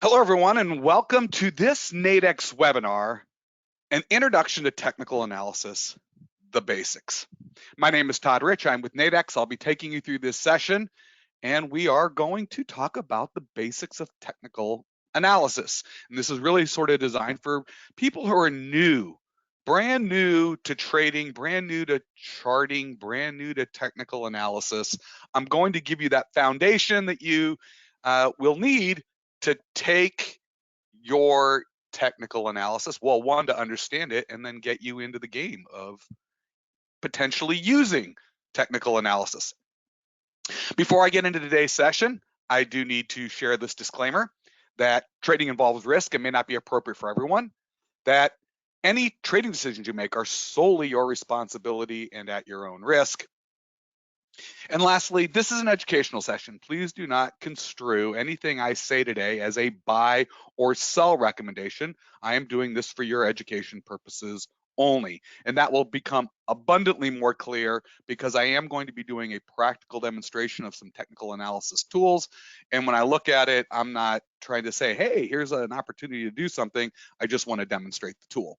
Hello, everyone, and welcome to this Nadex webinar, an introduction to technical analysis, the basics. My name is Todd Rich. I'm with Nadex. I'll be taking you through this session, and we are going to talk about the basics of technical analysis. And this is really sort of designed for people who are new, brand new to trading, brand new to charting, brand new to technical analysis. I'm going to give you that foundation that you will need to take your technical analysis, well, one, to understand it, and then get you into the game of potentially using technical analysis. Before I get into today's session, I do need to share this disclaimer that trading involves risk and may not be appropriate for everyone, that any trading decisions you make are solely your responsibility and at your own risk. And lastly, this is an educational session. Please do not construe anything I say today as a buy or sell recommendation. I am doing this for your education purposes only. And that will become abundantly more clear because I am going to be doing a practical demonstration of some technical analysis tools. And when I look at it, I'm not trying to say, hey, here's an opportunity to do something. I just want to demonstrate the tool.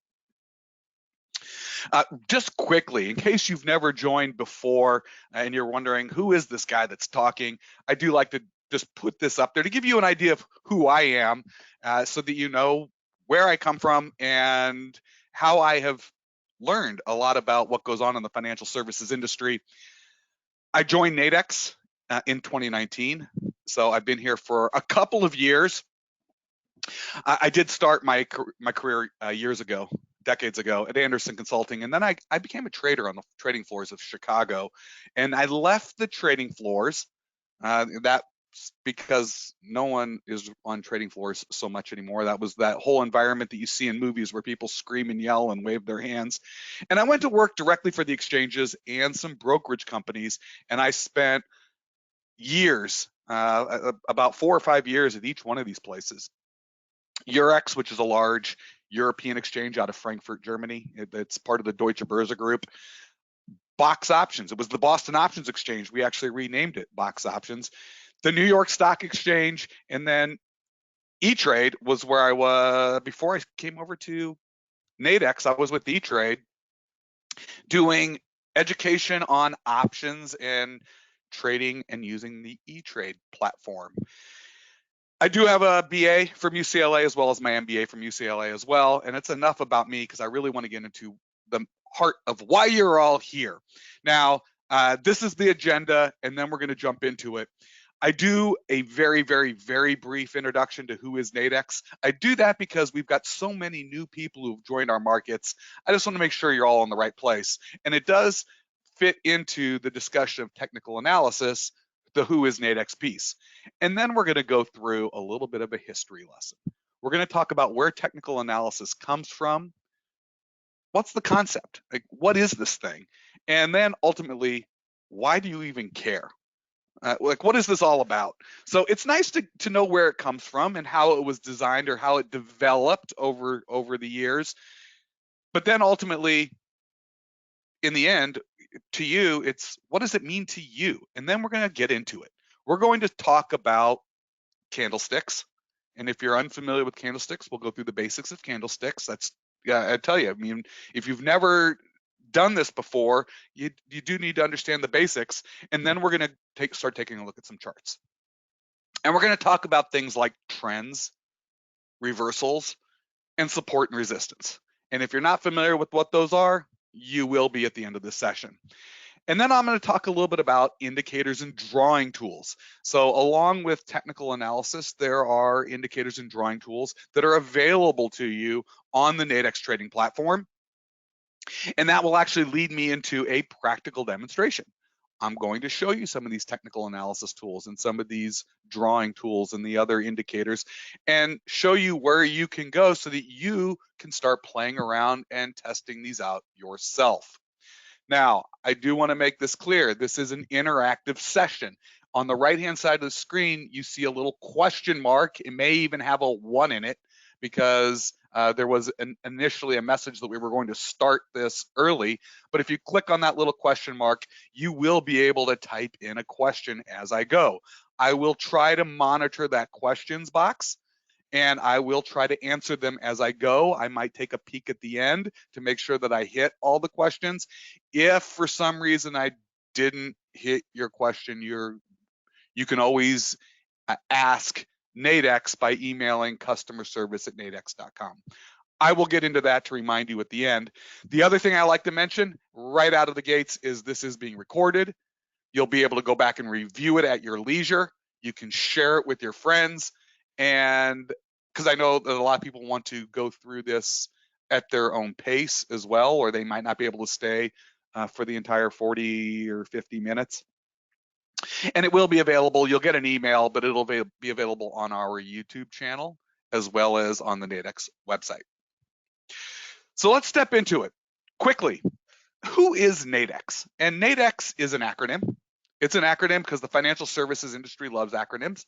Just quickly, in case you've never joined before and you're wondering, who is this guy that's talking? I do like to just put this up there to give you an idea of who I am so that you know where I come from and how I have learned a lot about what goes on in the financial services industry. I joined Nadex in 2019, so I've been here for a couple of years. I did start my career years ago, decades ago, at Anderson Consulting, and then I became a trader on the trading floors of Chicago, and I left the trading floors. That's because no one is on trading floors so much anymore. That was that whole environment that you see in movies where people scream and yell and wave their hands. And I went to work directly for the exchanges and some brokerage companies, and I spent years, about 4 or 5 years at each one of these places. Eurex, which is a large European exchange out of Frankfurt, Germany. It's part of the Deutsche Börse Group. Box Options. It was the Boston Options Exchange. We actually renamed it Box Options. The New York Stock Exchange, and then E-Trade was where I was before I came over to Nadex. I was with E-Trade doing education on options and trading and using the E-Trade platform. I do have a BA from UCLA as well as my MBA from UCLA as well, and it's enough about me because I really want to get into the heart of why you're all here. Now, this is the agenda, and then we're going to jump into it. I do a very, very, very brief introduction to who is Nadex. I do that because we've got so many new people who've joined our markets. I just want to make sure you're all in the right place. And it does fit into the discussion of technical analysis, the who is Nadex piece. And then we're going to go through a little bit of a history lesson. We're going to talk about where technical analysis comes from. What's the concept? Like, what is this thing? And then ultimately, why do you even care? Like, what is this all about? So it's nice to know where it comes from and how it was designed or how it developed over the years. But then ultimately, in the end, to you, it's what does it mean to you? And then we're going to get into it. We're going to talk about candlesticks. And if you're unfamiliar with candlesticks, we'll go through the basics of candlesticks. That's, yeah, I tell you, I mean, if you've never done this before, you do need to understand the basics. And then we're going to start taking a look at some charts. And we're going to talk about things like trends, reversals, and support and resistance. And if you're not familiar with what those are, you will be at the end of this session. And then I'm going to talk a little bit about indicators and drawing tools. So along with technical analysis, there are indicators and drawing tools that are available to you on the Nadex trading platform. And that will actually lead me into a practical demonstration. I'm going to show you some of these technical analysis tools and some of these drawing tools and the other indicators and show you where you can go so that you can start playing around and testing these out yourself. Now, I do want to make this clear. This is an interactive session. On the right-hand side of the screen, you see a little question mark. It may even have a 1 in it because there was initially a message that we were going to start this early. But if you click on that little question mark, you will be able to type in a question as I go. I will try to monitor that questions box. and I will try to answer them as I go. I might take a peek at the end to make sure that I hit all the questions. If for some reason I didn't hit your question, you can always ask Nadex by emailing customerservice@nadex.com. I will get into that to remind you at the end. The other thing I like to mention right out of the gates is this is being recorded. You'll be able to go back and review it at your leisure. You can share it with your friends. And because I know that a lot of people want to go through this at their own pace as well, or they might not be able to stay for the entire 40 or 50 minutes. And it will be available. You'll get an email, but it'll be available on our YouTube channel as well as on the Nadex website. So let's step into it quickly. Who is Nadex? And Nadex is an acronym. It's an acronym because the financial services industry loves acronyms.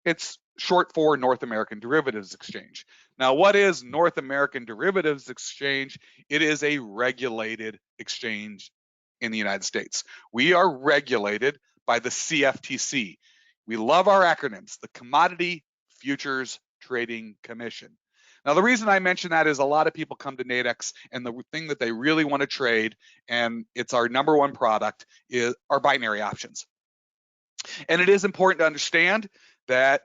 It's short for North American Derivatives Exchange. Now, what is North American Derivatives Exchange? It is a regulated exchange in the United States. We are regulated by the CFTC. We love our acronyms, the Commodity Futures Trading Commission. Now, the reason I mention that is a lot of people come to Nadex and the thing that they really want to trade, and it's our number one product, are binary options. And it is important to understand that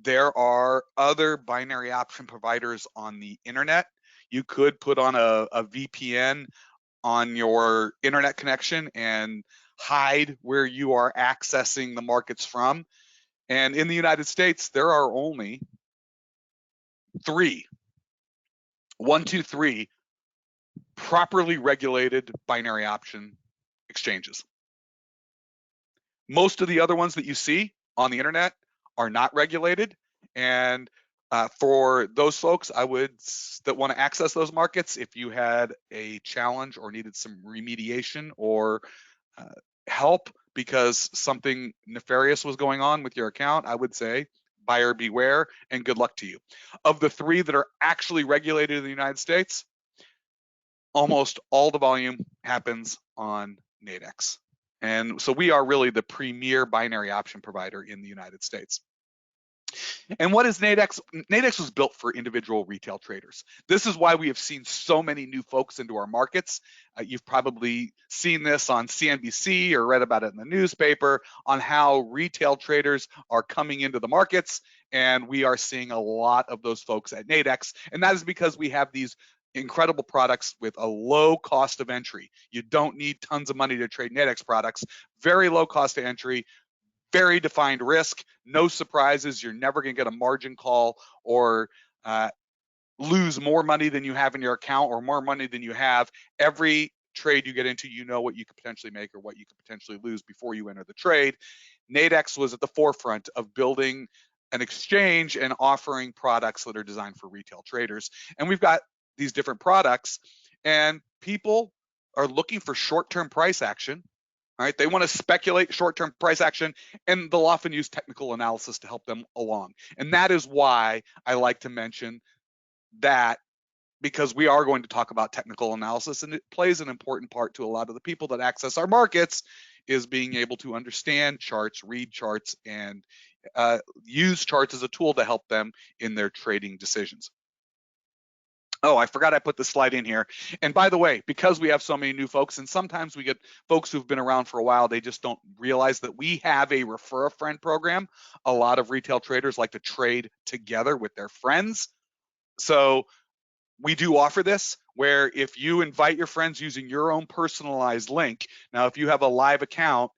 there are other binary option providers on the internet. You could put on a VPN on your internet connection and hide where you are accessing the markets from. And in the United States, there are only three properly regulated binary option exchanges. Most of the other ones that you see on the internet are not regulated. And for those folks that want to access those markets, if you had a challenge or needed some remediation or help because something nefarious was going on with your account, I would say buyer beware and good luck to you. Of the three that are actually regulated in the United States, almost all the volume happens on Nadex. And so we are really the premier binary option provider in the United States. And what is Nadex? Nadex was built for individual retail traders. This is why we have seen so many new folks into our markets. You've probably seen this on CNBC or read about it in the newspaper on how retail traders are coming into the markets. And we are seeing a lot of those folks at Nadex. And that is because we have these incredible products with a low cost of entry. You don't need tons of money to trade Nadex products. Very low cost of entry, very defined risk, no surprises. You're never going to get a margin call or lose more money than you have in your account or more money than you have. Every trade you get into, you know what you could potentially make or what you could potentially lose before you enter the trade. Nadex was at the forefront of building an exchange and offering products that are designed for retail traders. And we've got these different products, and people are looking for short-term price action. All right, they want to speculate short-term price action, and they'll often use technical analysis to help them along. And that is why I like to mention that, because we are going to talk about technical analysis, and it plays an important part to a lot of the people that access our markets, is being able to understand charts, read charts, and use charts as a tool to help them in their trading decisions. Oh, I forgot I put this slide in here. And by the way, because we have so many new folks, and sometimes we get folks who've been around for a while, they just don't realize that we have a refer a friend program. A lot of retail traders like to trade together with their friends. So we do offer this where if you invite your friends using your own personalized link, now if you have a live account,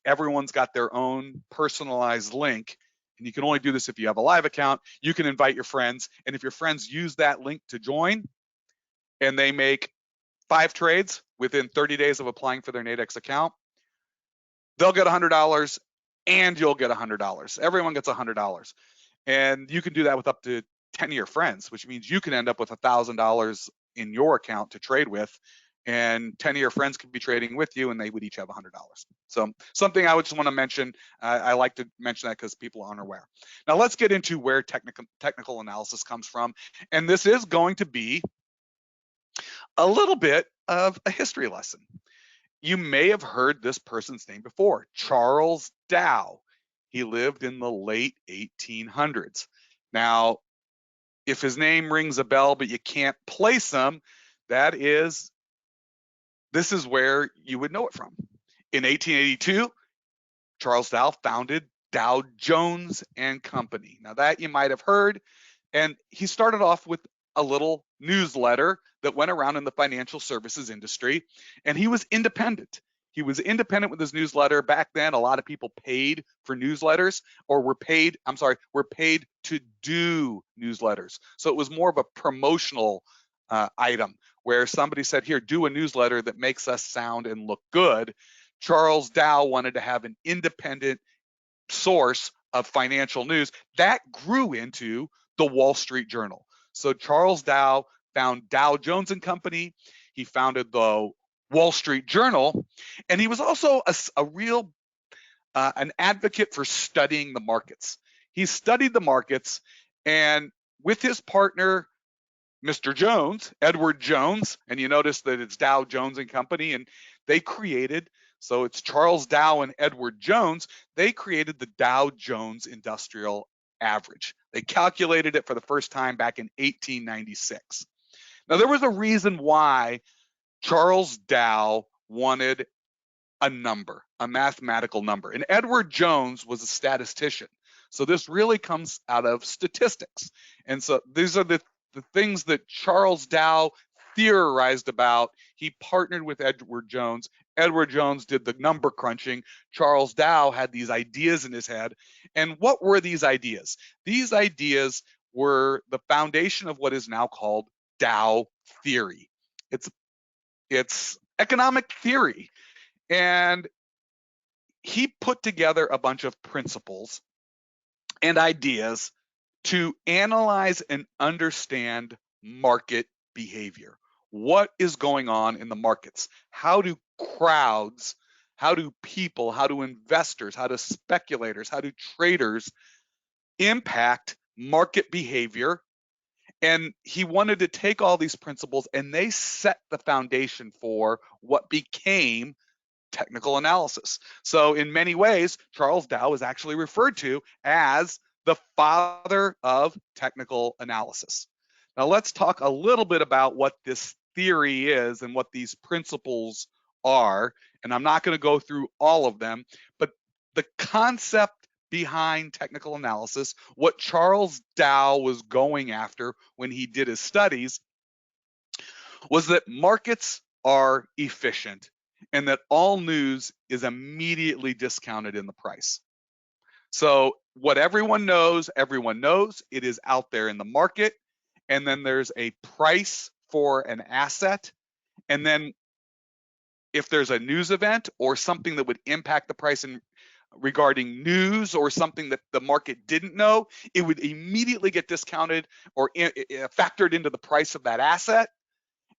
everyone's got their own personalized link. And you can only do this if you have a live account. You can invite your friends, and if your friends use that link to join and they make 5 trades within 30 days of applying for their Nadex account, they'll get $100 and you'll get $100. Everyone gets $100. And you can do that with up to 10 of your friends, which means you can end up with $1,000 in your account to trade with, and 10 of your friends could be trading with you and they would each have $100. So something I would just want to mention, I like to mention that because people aren't aware. Now let's get into where technical analysis comes from. And this is going to be a little bit of a history lesson. You may have heard this person's name before, Charles Dow. He lived in the late 1800s. Now, if his name rings a bell, but you can't place him, this is where you would know it from. In 1882, Charles Dow founded Dow Jones and Company. Now that you might have heard, and he started off with a little newsletter that went around in the financial services industry, and he was independent. He was independent with his newsletter. Back then, a lot of people paid for newsletters, or were paid to do newsletters. So it was more of a promotional item where somebody said, here, do a newsletter that makes us sound and look good. Charles Dow wanted to have an independent source of financial news. That grew into the Wall Street Journal. So Charles Dow found Dow Jones and Company. He founded the Wall Street Journal, and he was also a real an advocate for studying the markets. He studied the markets, and with his partner, Mr. Jones, Edward Jones, and you notice that it's Dow Jones and Company, and they created, so it's Charles Dow and Edward Jones, they created the Dow Jones Industrial Average. They calculated it for the first time back in 1896. Now, there was a reason why Charles Dow wanted a number, a mathematical number, and Edward Jones was a statistician. So this really comes out of statistics. And so these are the things that Charles Dow theorized about. He partnered with Edward Jones. Edward Jones did the number crunching. Charles Dow had these ideas in his head. And what were these ideas? These ideas were the foundation of what is now called Dow theory. It's economic theory. And he put together a bunch of principles and ideas to analyze and understand market behavior. What is going on in the markets? How do crowds, how do people, how do investors, how do speculators, how do traders impact market behavior? And he wanted to take all these principles, and they set the foundation for what became technical analysis. So in many ways, Charles Dow is actually referred to as the father of technical analysis. Now let's talk a little bit about what this theory is and what these principles are. And I'm not going to go through all of them, but the concept behind technical analysis, what Charles Dow was going after when he did his studies, was that markets are efficient and that all news is immediately discounted in the price. So what everyone knows, it is out there in the market, and then there's a price for an asset, and then if there's a news event or something that would impact the price regarding news or something that the market didn't know, it would immediately get discounted or factored into the price of that asset.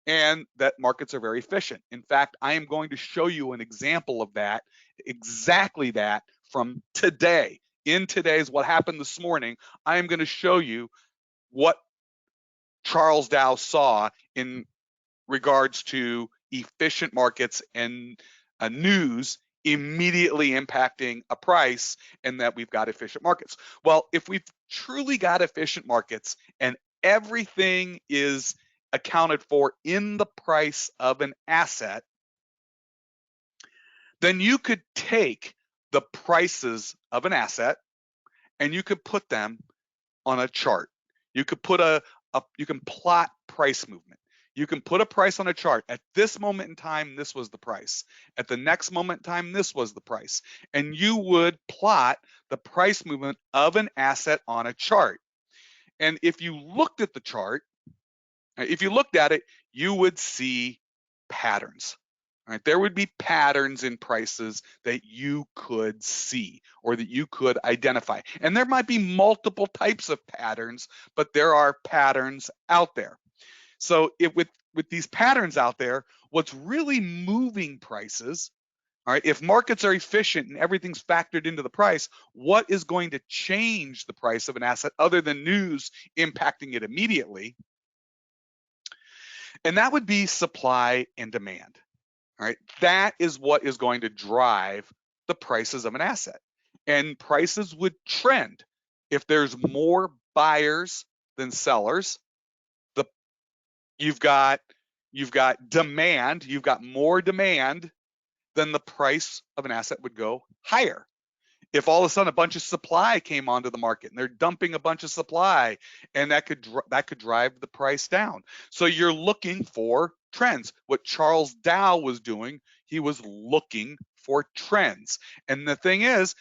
And that markets are very efficient. In fact, I am going to show you an example of that, exactly that, from today. In today's what happened this morning, I am going to show you what Charles Dow saw in regards to efficient markets and news immediately impacting a price, and that we've got efficient markets. Well, if we've truly got efficient markets and everything is accounted for in the price of an asset, then you could take the prices of an asset and you could put them on a chart. You could put you can plot price movement. You can put a price on a chart. At this moment in time, this was the price. At the next moment in time, this was the price. And you would plot the price movement of an asset on a chart. And if you looked at the chart, if you looked at it, you would see patterns. Right? There would be patterns in prices that you could see or that you could identify. And there might be multiple types of patterns, but there are patterns out there. So with these patterns out there, what's really moving prices, all right, if markets are efficient and everything's factored into the price, what is going to change the price of an asset other than news impacting it immediately? And that would be supply and demand. All right, that is what is going to drive the prices of an asset. And prices would trend if there's more buyers than sellers, you've got demand, you've got more demand, then the price of an asset would go higher. If all of a sudden a bunch of supply came onto the market and they're dumping a bunch of supply, and that could drive the price down. So you're looking for trends. What Charles Dow was doing, he was looking for trends. And the thing is,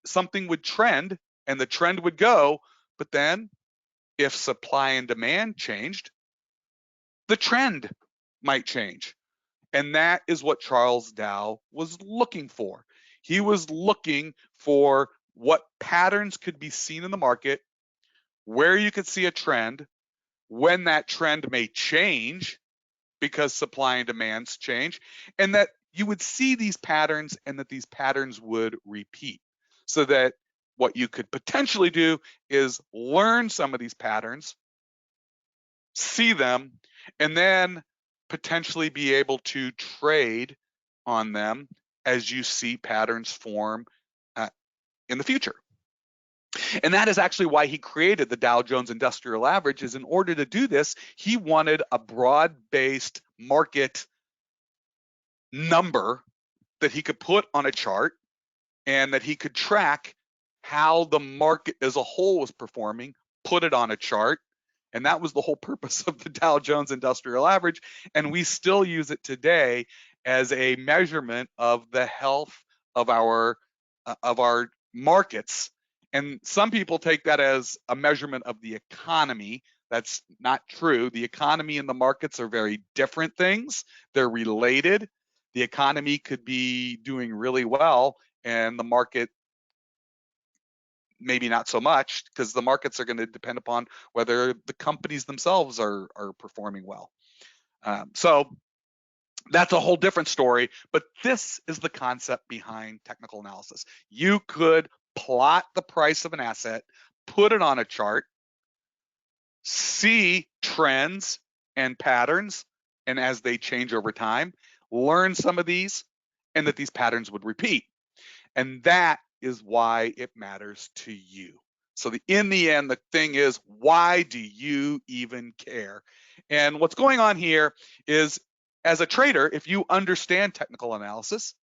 something would trend and the trend would go, but then if supply and demand changed, the trend might change. And that is what Charles Dow was looking for. He was looking for what patterns could be seen in the market, where you could see a trend, when that trend may change because supply and demands change, and that you would see these patterns and that these patterns would repeat. So that what you could potentially do is learn some of these patterns, see them, and then potentially be able to trade on them as you see patterns form in the future. And that is actually why he created the Dow Jones Industrial Average. Is in order to do this, he wanted a broad-based market number that he could put on a chart and that he could track how the market as a whole was performing, put it on a chart. And that was the whole purpose of the Dow Jones Industrial Average. And we still use it today as a measurement of the health of our markets. And some people take that as a measurement of the economy. That's not true. The economy and the markets are very different things. They're related. The economy could be doing really well and the market maybe not so much, because the markets are going to depend upon whether the companies themselves are performing well. So that's a whole different story, but this is the concept behind technical analysis. You could plot the price of an asset, put it on a chart, see trends and patterns, and as they change over time, learn some of these, and that these patterns would repeat. And that is why it matters to you. So in the end, the thing is, why do you even care? And what's going on here is, as a trader, if you understand technical analysis,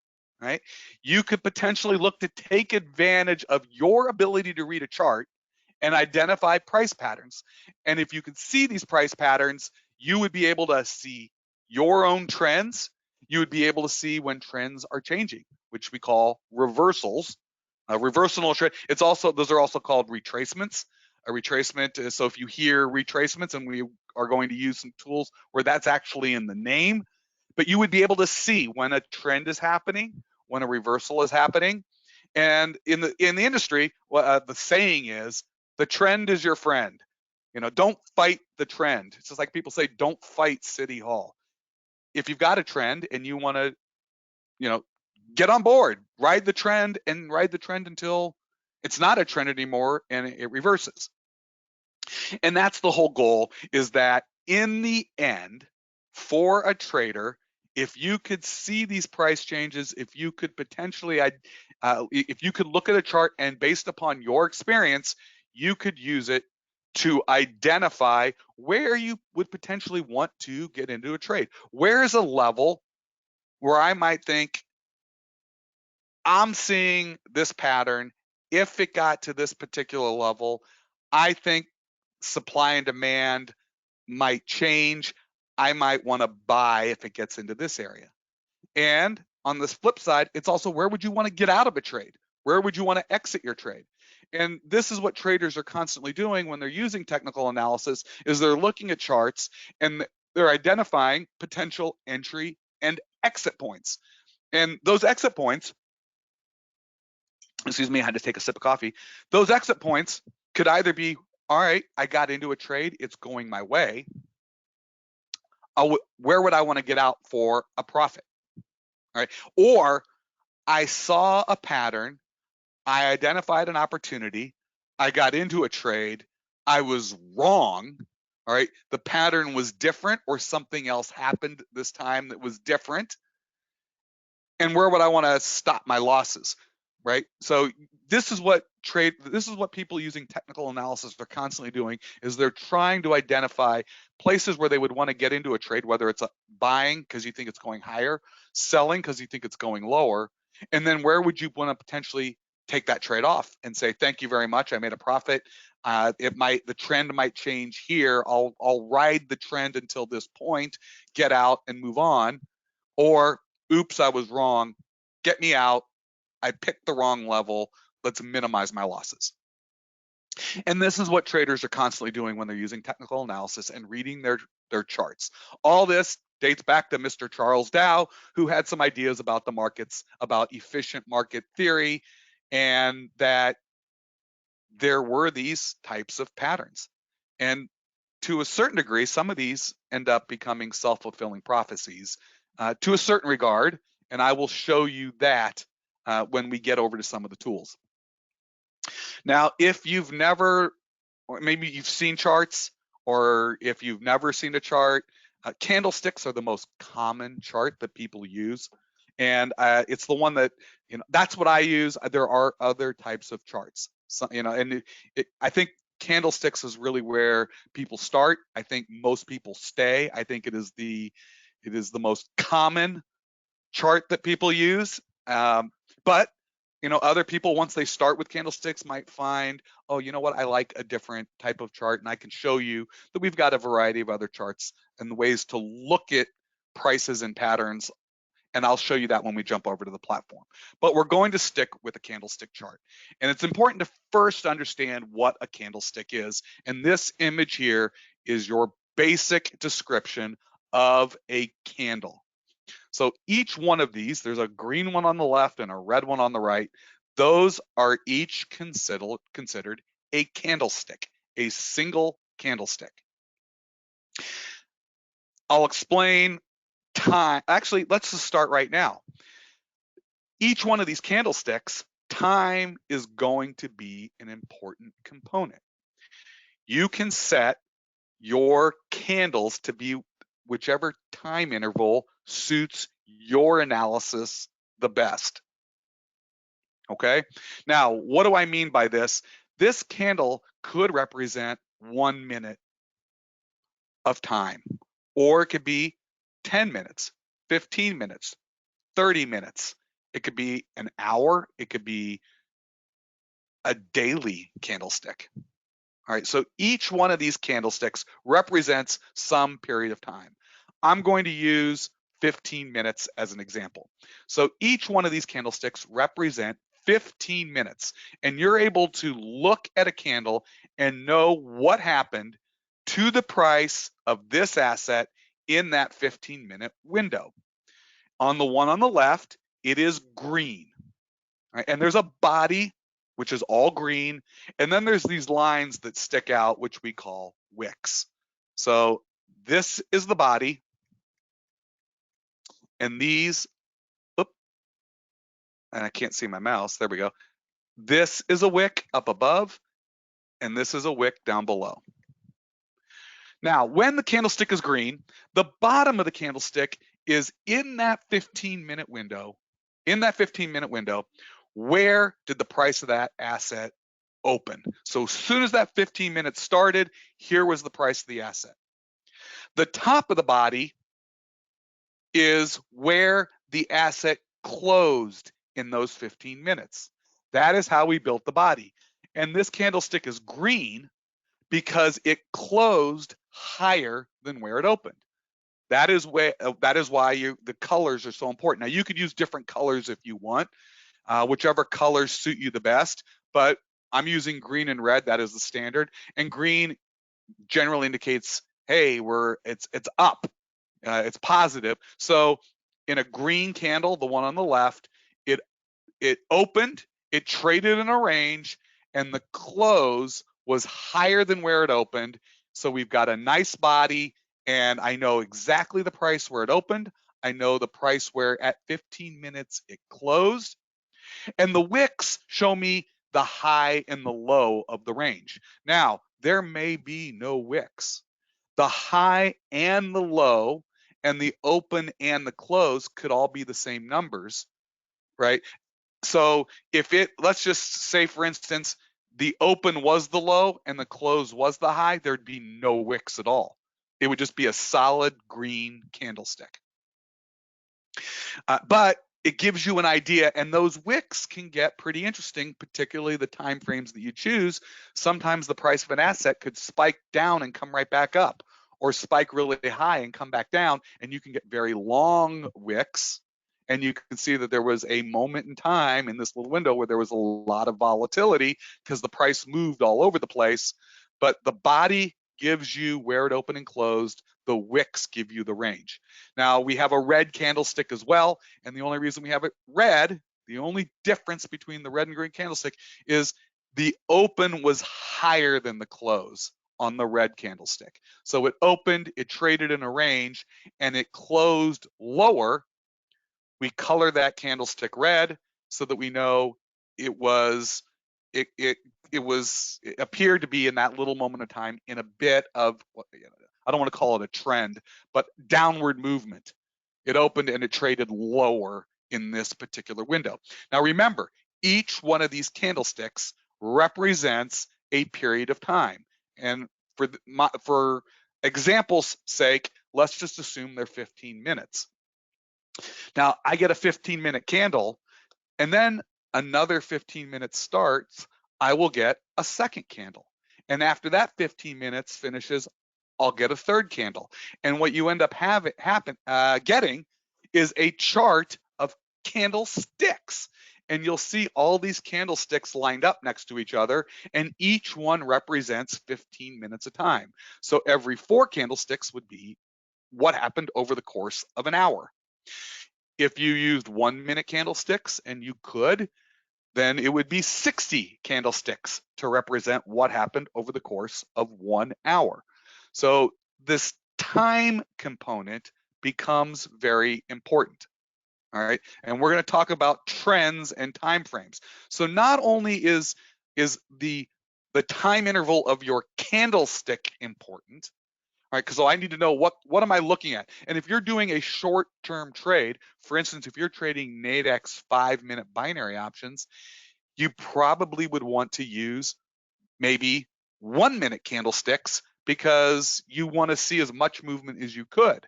right, you could potentially look to take advantage of your ability to read a chart and identify price patterns. And if you could see these price patterns, you would be able to see your own trends. You would be able to see when trends are changing, which we call reversals. A reversal trend. Those are also called retracements. A retracement is, so if you hear retracements, and we are going to use some tools where that's actually in the name, but you would be able to see when a trend is happening, when a reversal is happening. And in the industry, the saying is, the trend is your friend. Don't fight the trend. It's just like people say, don't fight City Hall. If you've got a trend and you want to, get on board, ride the trend until it's not a trend anymore and it reverses. And that's the whole goal, is that in the end, for a trader, if you could see these price changes, if you could potentially, if you could look at a chart and based upon your experience, you could use it to identify where you would potentially want to get into a trade. Where is a level where I might think, I'm seeing this pattern. If it got to this particular level, I think supply and demand might change. I might want to buy if it gets into this area. And on this flip side, it's also, where would you want to get out of a trade? Where would you want to exit your trade? And this is what traders are constantly doing when they're using technical analysis, is they're looking at charts and they're identifying potential entry and exit points. And those exit points, excuse me, I had to take a sip of coffee. Those exit points could either be, all right, I got into a trade, it's going my way. Where would I want to get out for a profit? All right. Or I saw a pattern, I identified an opportunity, I got into a trade, I was wrong. All right. The pattern was different, or something else happened this time that was different. And where would I want to stop my losses? Right. So this is what this is what people using technical analysis are constantly doing, is they're trying to identify places where they would want to get into a trade, whether it's buying because you think it's going higher, selling because you think it's going lower, and then where would you want to potentially take that trade off and say, thank you very much, I made a profit. The trend might change here. I'll ride the trend until this point, get out and move on. Or, oops, I was wrong, get me out, I picked the wrong level, let's minimize my losses. And this is what traders are constantly doing when they're using technical analysis and reading their charts. All this dates back to Mr. Charles Dow, who had some ideas about the markets, about efficient market theory, and that there were these types of patterns. And to a certain degree, some of these end up becoming self-fulfilling prophecies to a certain regard, and I will show you that when we get over to some of the tools. Now, if you've never, or maybe you've seen charts, or if you've never seen a chart, candlesticks are the most common chart that people use. And it's the one that, that's what I use. There are other types of charts. So, and I think candlesticks is really where people start. I think most people stay. I think it is the most common chart that people use. But other people, once they start with candlesticks, might find, oh, you know what, I like a different type of chart, and I can show you that we've got a variety of other charts and ways to look at prices and patterns, and I'll show you that when we jump over to the platform. But we're going to stick with a candlestick chart, and it's important to first understand what a candlestick is, and this image here is your basic description of a candle. So each one of these, there's a green one on the left and a red one on the right. Those are each considered a candlestick, a single candlestick. I'll explain time. Actually, let's just start right now. Each one of these candlesticks, time is going to be an important component. You can set your candles to be whichever time interval suits your analysis the best. Okay, now what do I mean by this? This candle could represent 1 minute of time, or it could be 10 minutes, 15 minutes, 30 minutes. It could be an hour, it could be a daily candlestick. All right, so each one of these candlesticks represents some period of time. I'm going to use 15 minutes as an example. So each one of these candlesticks represent 15 minutes, and you're able to look at a candle and know what happened to the price of this asset in that 15-minute window. On the one on the left, it is green, right? And there's a body, which is all green, and then there's these lines that stick out, which we call wicks. So this is the body, and these, and I can't see my mouse, there we go. This is a wick up above, and this is a wick down below. Now, when the candlestick is green, the bottom of the candlestick is in that 15-minute window. In that 15-minute window, where did the price of that asset open? So as soon as that 15 minutes started, here was the price of the asset. The top of the body is where the asset closed in those 15 minutes. That is how we built the body. And this candlestick is green because it closed higher than where it opened. That is why the colors are so important. Now, you could use different colors if you want, whichever colors suit you the best, but I'm using green and red. That is the standard. And green generally indicates, hey, it's up, it's positive. So in a green candle, the one on the left, it opened, it traded in a range, and the close was higher than where it opened. So we've got a nice body, and I know exactly the price where it opened. I know the price where at 15 minutes it closed. And the wicks show me the high and the low of the range. Now, there may be no wicks. The high and the low and the open and the close could all be the same numbers, right? So if let's just say, for instance, the open was the low and the close was the high, there'd be no wicks at all. It would just be a solid green candlestick. But it gives you an idea, and those wicks can get pretty interesting, particularly the time frames that you choose. Sometimes the price of an asset could spike down and come right back up, or spike really high and come back down, and you can get very long wicks. And you can see that there was a moment in time in this little window where there was a lot of volatility because the price moved all over the place. But the body gives you where it opened and closed. The wicks give you the range. Now we have a red candlestick as well, and the only reason we have it red, the only difference between the red and green candlestick is the open was higher than the close on the red candlestick. So it opened, it traded in a range, and it closed lower. We color that candlestick red so that we know it appeared to be in that little moment of time in a bit of, I don't want to call it a trend, but downward movement. It opened and it traded lower in this particular window. Now remember, each one of these candlesticks represents a period of time. And for example's sake, let's just assume they're 15 minutes. Now I get a 15-minute candle, and then another 15 minutes starts, I will get a second candle. And after that 15 minutes finishes, I'll get a third candle. And what you end up getting is a chart of candlesticks. And you'll see all these candlesticks lined up next to each other, and each one represents 15 minutes of time. So every 4 candlesticks would be what happened over the course of an hour. If you used 1-minute candlesticks, and you could, then it would be 60 candlesticks to represent what happened over the course of 1 hour. So this time component becomes very important. All right, and we're going to talk about trends and time frames. So not only is the time interval of your candlestick important, all right, because so I need to know what am I looking at. And if you're doing a short-term trade, for instance, if you're trading Nadex 5-minute binary options, you probably would want to use maybe 1-minute candlesticks because you want to see as much movement as you could.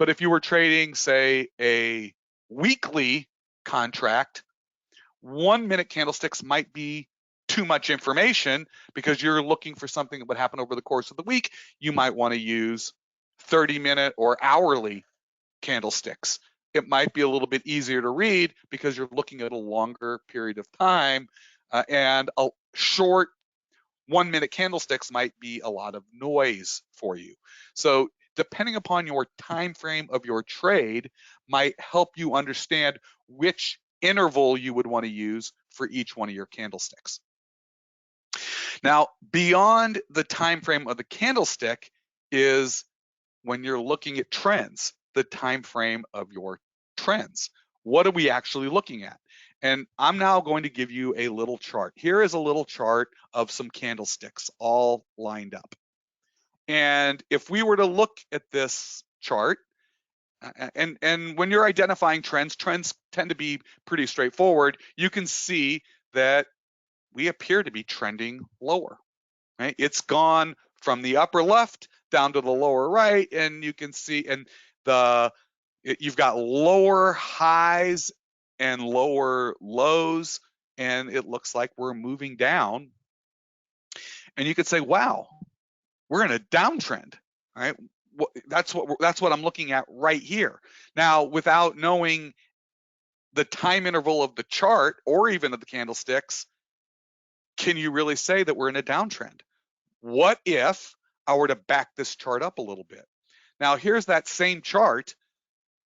But if you were trading, say, a weekly contract, 1-minute candlesticks might be too much information because you're looking for something that would happen over the course of the week. You might want to use 30-minute or hourly candlesticks. It might be a little bit easier to read because you're looking at a longer period of time, and a short 1-minute candlesticks might be a lot of noise for you. So depending upon your time frame of your trade might help you understand which interval you would want to use for each one of your candlesticks. Now, beyond the time frame of the candlestick is when you're looking at trends, the time frame of your trends. What are we actually looking at? And I'm now going to give you a little chart. Here is a little chart of some candlesticks all lined up. And if we were to look at this chart, and when you're identifying trends tend to be pretty straightforward. You can see that we appear to be trending lower, right? It's gone from the upper left down to the lower right, and you can see, and you've got lower highs and lower lows, and it looks like we're moving down. And you could say, wow, we're in a downtrend, right? That's what I'm looking at right here. Now, without knowing the time interval of the chart or even of the candlesticks, can you really say that we're in a downtrend? What if I were to back this chart up a little bit? Now, here's that same chart.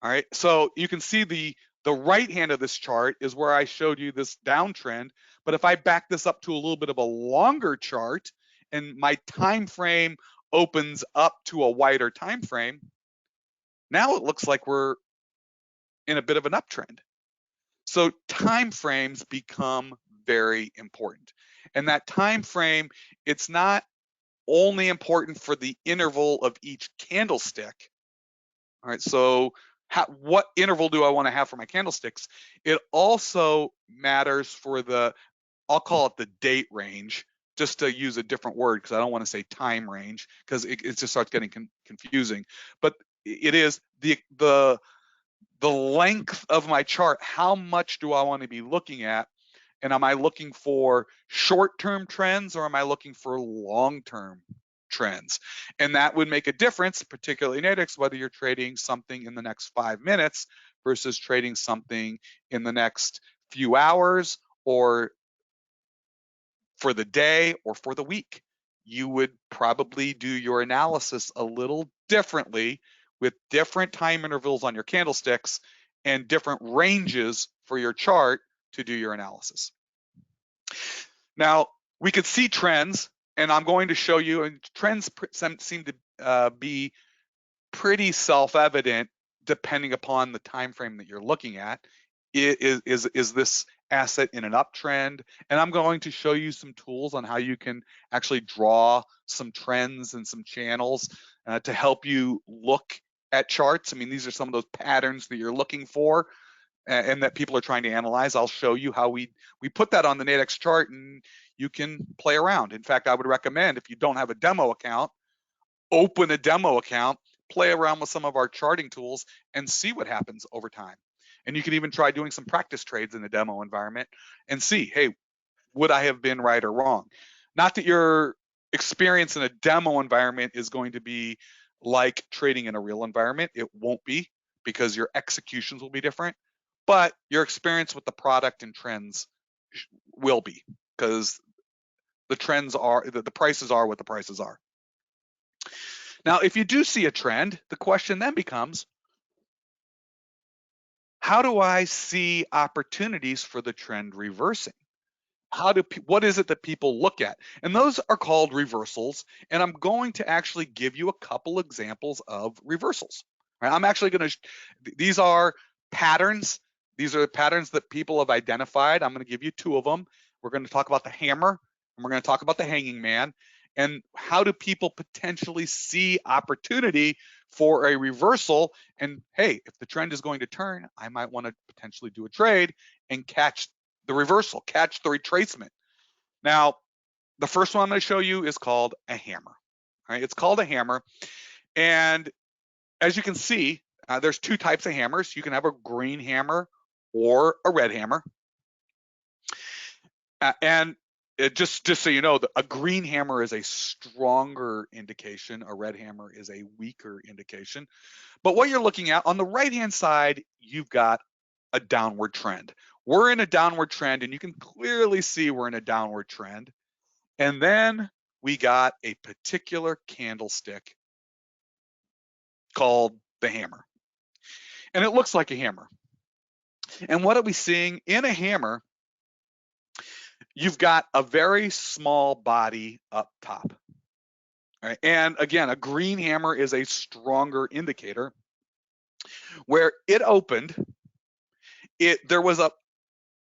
All right, so you can see the right hand of this chart is where I showed you this downtrend. But if I back this up to a little bit of a longer chart and my time frame opens up to a wider time frame, now it looks like we're in a bit of an uptrend. So time frames become very important. And that time frame, it's not only important for the interval of each candlestick. All right, so what interval do I want to have for my candlesticks? It also matters for the, I'll call it the date range, just to use a different word because I don't want to say time range because it just starts getting confusing. But it is the length of my chart. How much do I want to be looking at? And am I looking for short-term trends or am I looking for long-term trends? And that would make a difference, particularly in Nadex, whether you're trading something in the next 5 minutes versus trading something in the next few hours or for the day or for the week. You would probably do your analysis a little differently with different time intervals on your candlesticks and different ranges for your chart to do your analysis. Now, we could see trends, and I'm going to show you, and trends seem to be pretty self-evident depending upon the time frame that you're looking at. Is this asset in an uptrend? And I'm going to show you some tools on how you can actually draw some trends and some channels to help you look at charts. I mean, these are some of those patterns that you're looking for and that people are trying to analyze. I'll show you how we put that on the Nadex chart and you can play around. In fact, I would recommend, if you don't have a demo account, open a demo account, play around with some of our charting tools and see what happens over time. And you can even try doing some practice trades in the demo environment and see, hey, would I have been right or wrong? Not that your experience in a demo environment is going to be like trading in a real environment. It won't be, because your executions will be different, but your experience with the product and trends will be, because the trends are, the prices are what the prices are. Now, if you do see a trend, the question then becomes, how do I see opportunities for the trend reversing? What is it that people look at? And those are called reversals. And I'm going to actually give you a couple examples of reversals. Right? I'm actually going to, these are patterns. These are the patterns that people have identified. I'm going to give you two of them. We're going to talk about the hammer and we're going to talk about the hanging man. And how do people potentially see opportunity for a reversal? And hey, if the trend is going to turn, I might want to potentially do a trade and catch the reversal, catch the retracement. Now, the first one I'm going to show you is called a hammer. All right, it's called a hammer. And as you can see, there's two types of hammers. You can have a green hammer or a red hammer. And just so you know, a green hammer is a stronger indication. A red hammer is a weaker indication. But what you're looking at on the right-hand side, you've got a downward trend. We're in a downward trend, and you can clearly see we're in a downward trend. And then we got a particular candlestick called the hammer. And it looks like a hammer. And what are we seeing in a hammer? You've got a very small body up top. All right? And again, a green hammer is a stronger indicator. Where it opened, there was a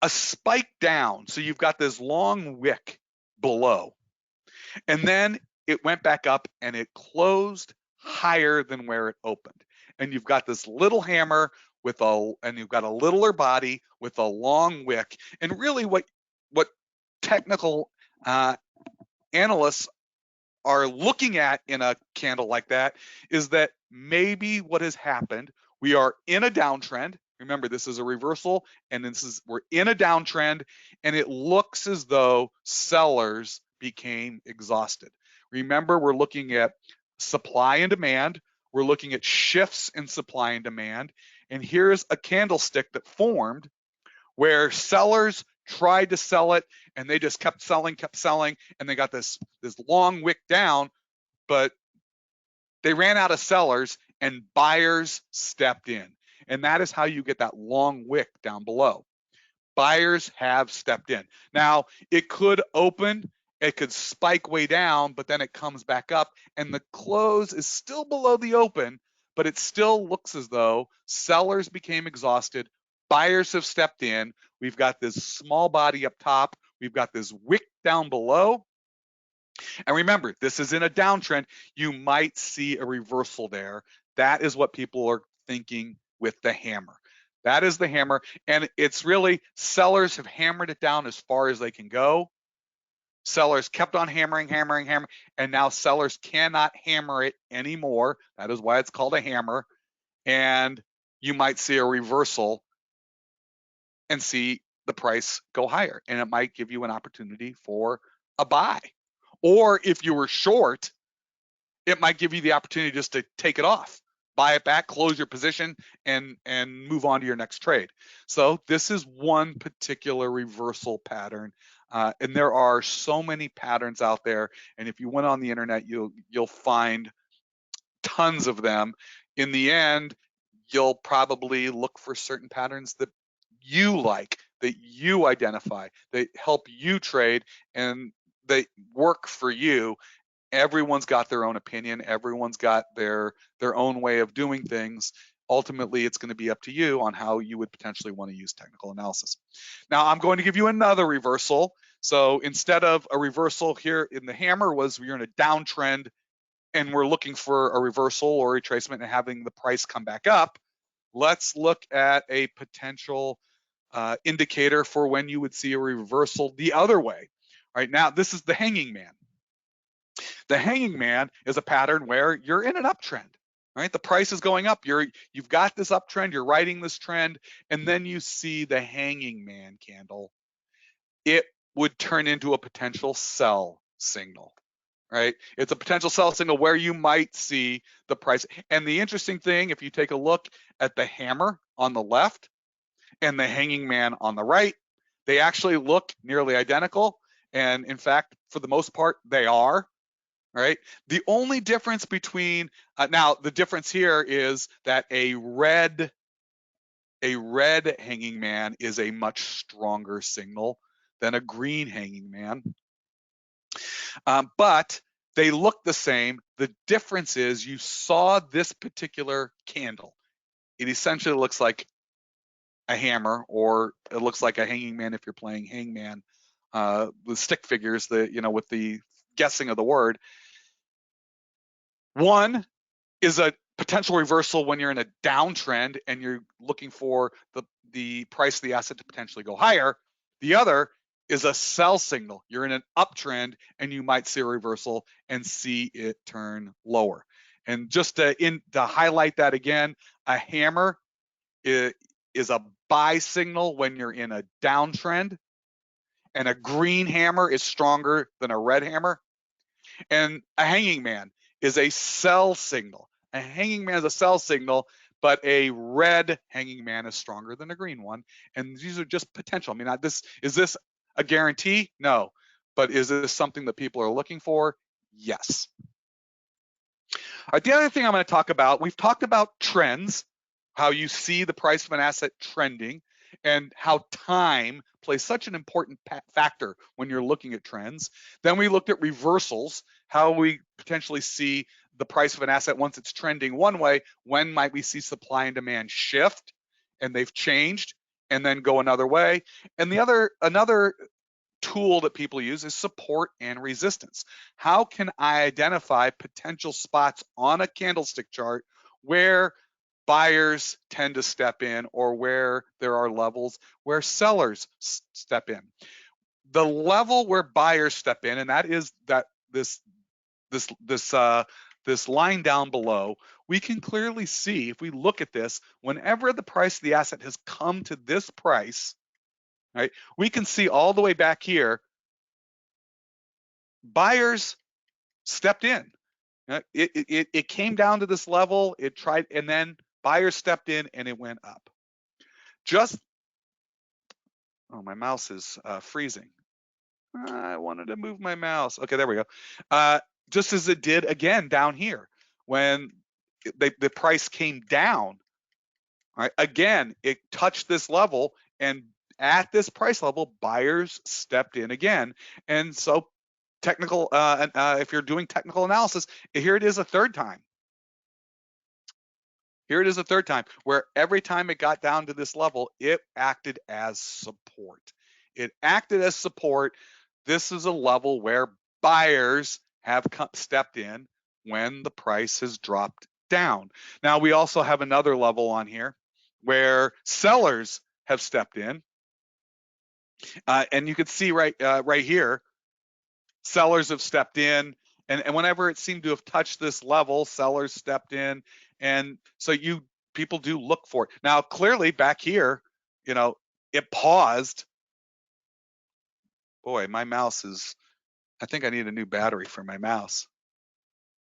spike down. So you've got this long wick below. And then it went back up and it closed higher than where it opened. And you've got this little hammer and you've got a littler body with a long wick. And really what technical analysts are looking at in a candle like that is that maybe what has happened, we are in a downtrend. Remember, this is a reversal, and we're in a downtrend, and it looks as though sellers became exhausted. Remember, we're looking at supply and demand. We're looking at shifts in supply and demand. And here's a candlestick that formed where sellers tried to sell it, and they just kept selling, and they got this long wick down, but they ran out of sellers, and buyers stepped in. And that is how you get that long wick down below. Buyers have stepped in. Now, it could open, it could spike way down, but then it comes back up, and the close is still below the open, but it still looks as though sellers became exhausted, buyers have stepped in. We've got this small body up top, we've got this wick down below. And remember, this is in a downtrend. You might see a reversal there. That is what people are thinking with the hammer. That is the hammer. And it's really, sellers have hammered it down as far as they can go. Sellers kept on hammering, and now sellers cannot hammer it anymore. That is why it's called a hammer. And you might see a reversal and see the price go higher, and it might give you an opportunity for a buy. Or if you were short, it might give you the opportunity just to take it off, buy it back, close your position, and move on to your next trade. So this is one particular reversal pattern, and there are so many patterns out there. And if you went on the internet, you'll find tons of them. In the end, you'll probably look for certain patterns that you like, that you identify, that help you trade, and they work for you. Everyone's got their own opinion. Everyone's got their own way of doing things. Ultimately, it's going to be up to you on how you would potentially want to use technical analysis. Now, I'm going to give you another reversal. So instead of a reversal here in the hammer was you're in a downtrend and we're looking for a reversal or retracement and having the price come back up, let's look at a potential indicator for when you would see a reversal the other way. All right, now this is the hanging man. The hanging man is a pattern where you're in an uptrend, right? The price is going up. You've got this uptrend, you're riding this trend, and then you see the hanging man candle. It would turn into a potential sell signal, right? It's a potential sell signal where you might see the price. And the interesting thing, if you take a look at the hammer on the left and the hanging man on the right, they actually look nearly identical. And in fact, for the most part, they are. Right. The only difference between now the difference here is that a red hanging man is a much stronger signal than a green hanging man. But they look the same. The difference is you saw this particular candle. It essentially looks like a hammer, or it looks like a hanging man if you're playing hangman with stick figures, with the guessing of the word. One is a potential reversal when you're in a downtrend and you're looking for the price of the asset to potentially go higher. The other is a sell signal. You're in an uptrend and you might see a reversal and see it turn lower. And just to highlight that again, a hammer is a buy signal when you're in a downtrend, and a green hammer is stronger than a red hammer. And a hanging man is a sell signal. A hanging man is a sell signal, but a red hanging man is stronger than a green one. And these are just potential. I mean, is this a guarantee? No. But is this something that people are looking for? Yes. All right, the other thing I'm going to talk about, we've talked about trends, how you see the price of an asset trending, and how time plays such an important factor when you're looking at trends. Then we looked at reversals, how we potentially see the price of an asset once it's trending one way. When might we see supply and demand shift, and they've changed, and then go another way? And another tool that people use is support and resistance. How can I identify potential spots on a candlestick chart where buyers tend to step in, or where there are levels where sellers step in? The level where buyers step in, and that is that this line down below, we can clearly see, if we look at this, whenever the price of the asset has come to this price, right, we can see all the way back here, buyers stepped in. It came down to this level, it tried, and then buyers stepped in and it went up. My mouse is freezing. I wanted to move my mouse. Okay, there we go. Just as it did again down here when the price came down. All right, again, it touched this level, and at this price level, buyers stepped in again. And so if you're doing technical analysis, here it is a third time. Here it is a third time, where every time it got down to this level, it acted as support. It acted as support. This is a level where buyers have stepped in when the price has dropped down. Now, we also have another level on here where sellers have stepped in. And you can see right here, sellers have stepped in, and whenever it seemed to have touched this level, sellers stepped in, and so people do look for it. Now, clearly back here, it paused. Boy, my mouse is, I think I need a new battery for my mouse.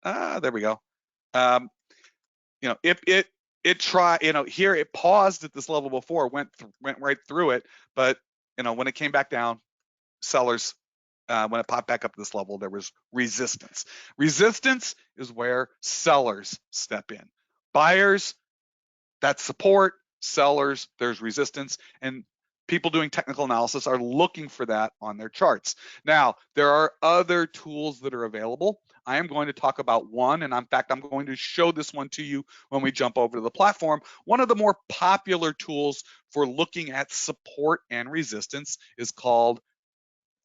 There we go. It tried, here it paused at this level before, went right through it, but when it came back down, sellers, when it popped back up to this level, there was resistance. Resistance is where sellers step in. Buyers, that's support. Sellers, there's resistance. And people doing technical analysis are looking for that on their charts. Now, there are other tools that are available. I am going to talk about one, and in fact, I'm going to show this one to you when we jump over to the platform. One of the more popular tools for looking at support and resistance is called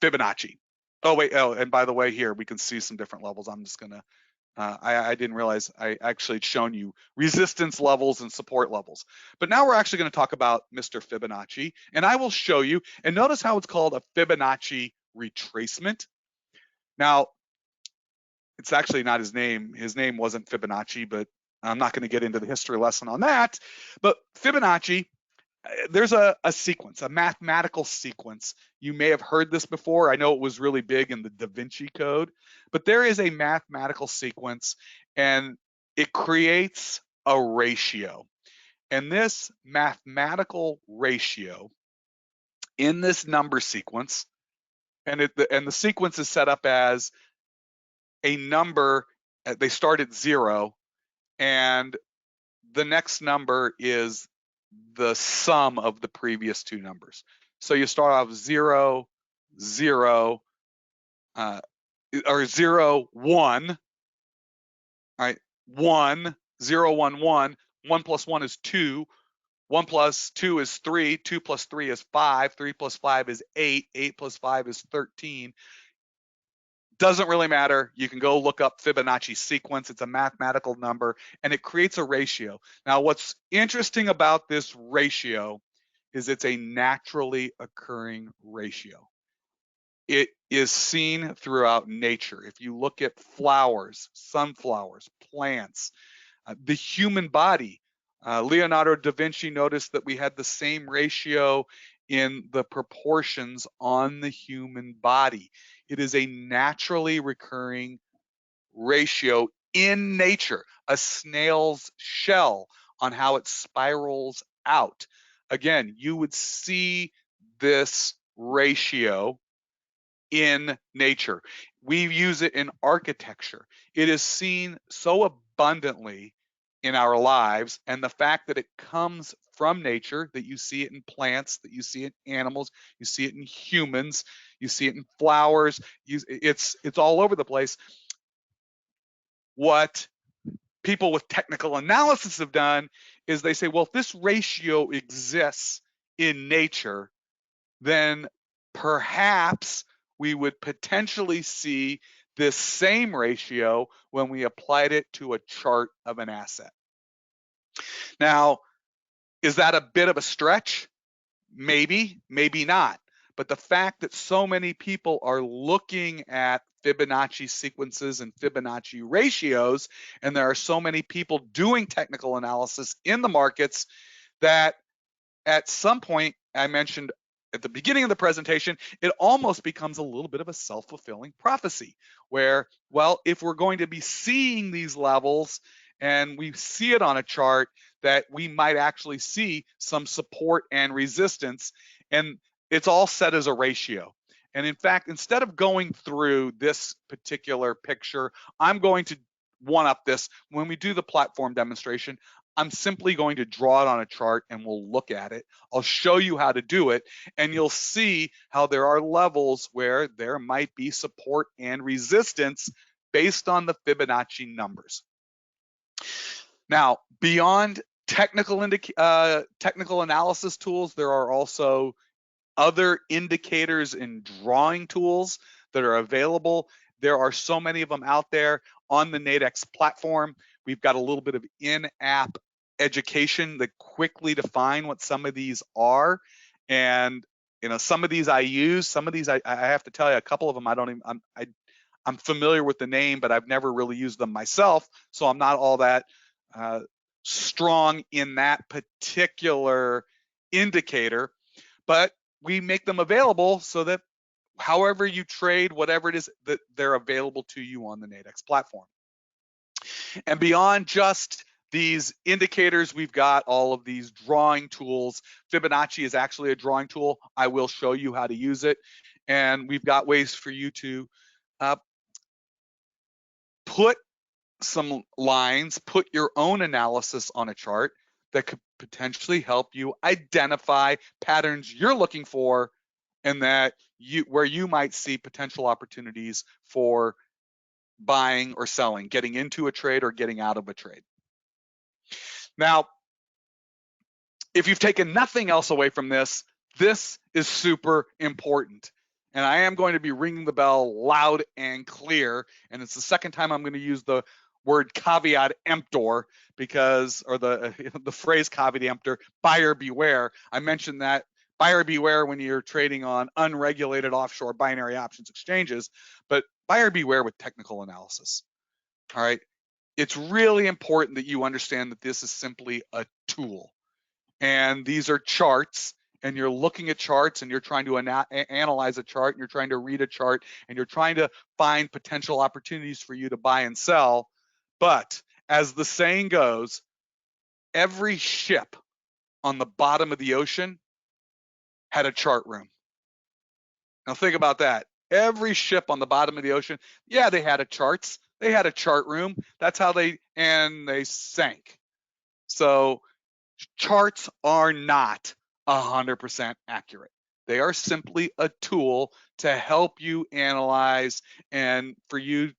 Fibonacci. And by the way, here we can see some different levels. I'm just gonna, I didn't realize I actually had shown you resistance levels and support levels. But now we're actually gonna talk about Mr. Fibonacci, and I will show you, and notice how it's called a Fibonacci retracement. Now, it's actually not his name. His name wasn't Fibonacci, but I'm not gonna get into the history lesson on that. But Fibonacci, there's a sequence, a mathematical sequence. You may have heard this before. I know it was really big in the Da Vinci Code, but there is a mathematical sequence, and it creates a ratio. And this mathematical ratio in this number sequence, and the sequence is set up as a number. They start at 0, and the next number is the sum of the previous two numbers. So you start off 0, 0, or 0, 1, all right, 1, 0, 1, 1, 1 plus 1 is 2, 1 plus 2 is 3, 2 plus 3 is 5, 3 plus 5 is 8, 8 plus 5 is 13. Doesn't really matter. You can go look up Fibonacci sequence. It's a mathematical number, and it creates a ratio. Now, what's interesting about this ratio is it's a naturally occurring ratio. It is seen throughout nature. If you look at flowers, sunflowers, plants, the human body, Leonardo da Vinci noticed that we had the same ratio in the proportions on the human body. It is a naturally recurring ratio in nature, a snail's shell on how it spirals out. Again, you would see this ratio in nature. We use it in architecture. It is seen so abundantly in our lives, and the fact that it comes from nature, that you see it in plants, that you see it in animals, you see it in humans, you see it in flowers, it's all over the place. What people with technical analysis have done is they say, well, if this ratio exists in nature, then perhaps we would potentially see this same ratio when we applied it to a chart of an asset. Now, is that a bit of a stretch? Maybe, maybe not. But the fact that so many people are looking at Fibonacci sequences and Fibonacci ratios, and there are so many people doing technical analysis in the markets, that at some point, I mentioned at the beginning of the presentation, it almost becomes a little bit of a self-fulfilling prophecy where, well, if we're going to be seeing these levels and we see it on a chart, that we might actually see some support and resistance, and it's all set as a ratio. And in fact, instead of going through this particular picture, I'm going to one-up this. When we do the platform demonstration, I'm simply going to draw it on a chart and we'll look at it. I'll show you how to do it, and you'll see how there are levels where there might be support and resistance based on the Fibonacci numbers. Now, beyond technical analysis tools, there are also other indicators and drawing tools that are available. There are so many of them out there on the Nadex platform. We've got a little bit of in-app education to quickly define what some of these are. And some of these I use, some of these I have to tell you, a couple of them I don't even, I'm familiar with the name, but I've never really used them myself, so I'm not all that strong in that particular indicator. But we make them available so that however you trade, whatever it is, that they're available to you on the Nadex platform. And beyond just these indicators, we've got all of these drawing tools. Fibonacci is actually a drawing tool. I will show you how to use it. And we've got ways for you to put some lines, put your own analysis on a chart that could potentially help you identify patterns you're looking for, and that where you might see potential opportunities for buying or selling, getting into a trade or getting out of a trade. Now, if you've taken nothing else away from this, this is super important. And I am going to be ringing the bell loud and clear. And it's the second time I'm going to use the word caveat emptor, because, or the phrase caveat emptor, buyer beware. I mentioned that buyer beware when you're trading on unregulated offshore binary options exchanges, but buyer beware with technical analysis. All right. It's really important that you understand that this is simply a tool. And these are charts, and you're looking at charts, and you're trying to analyze a chart, and you're trying to read a chart, and you're trying to find potential opportunities for you to buy and sell. But as the saying goes, every ship on the bottom of the ocean had a chart room. Now think about that. Every ship on the bottom of the ocean, yeah, they had charts. They had a chart room. That's how they sank. So charts are not 100% accurate. They are simply a tool to help you analyze and for you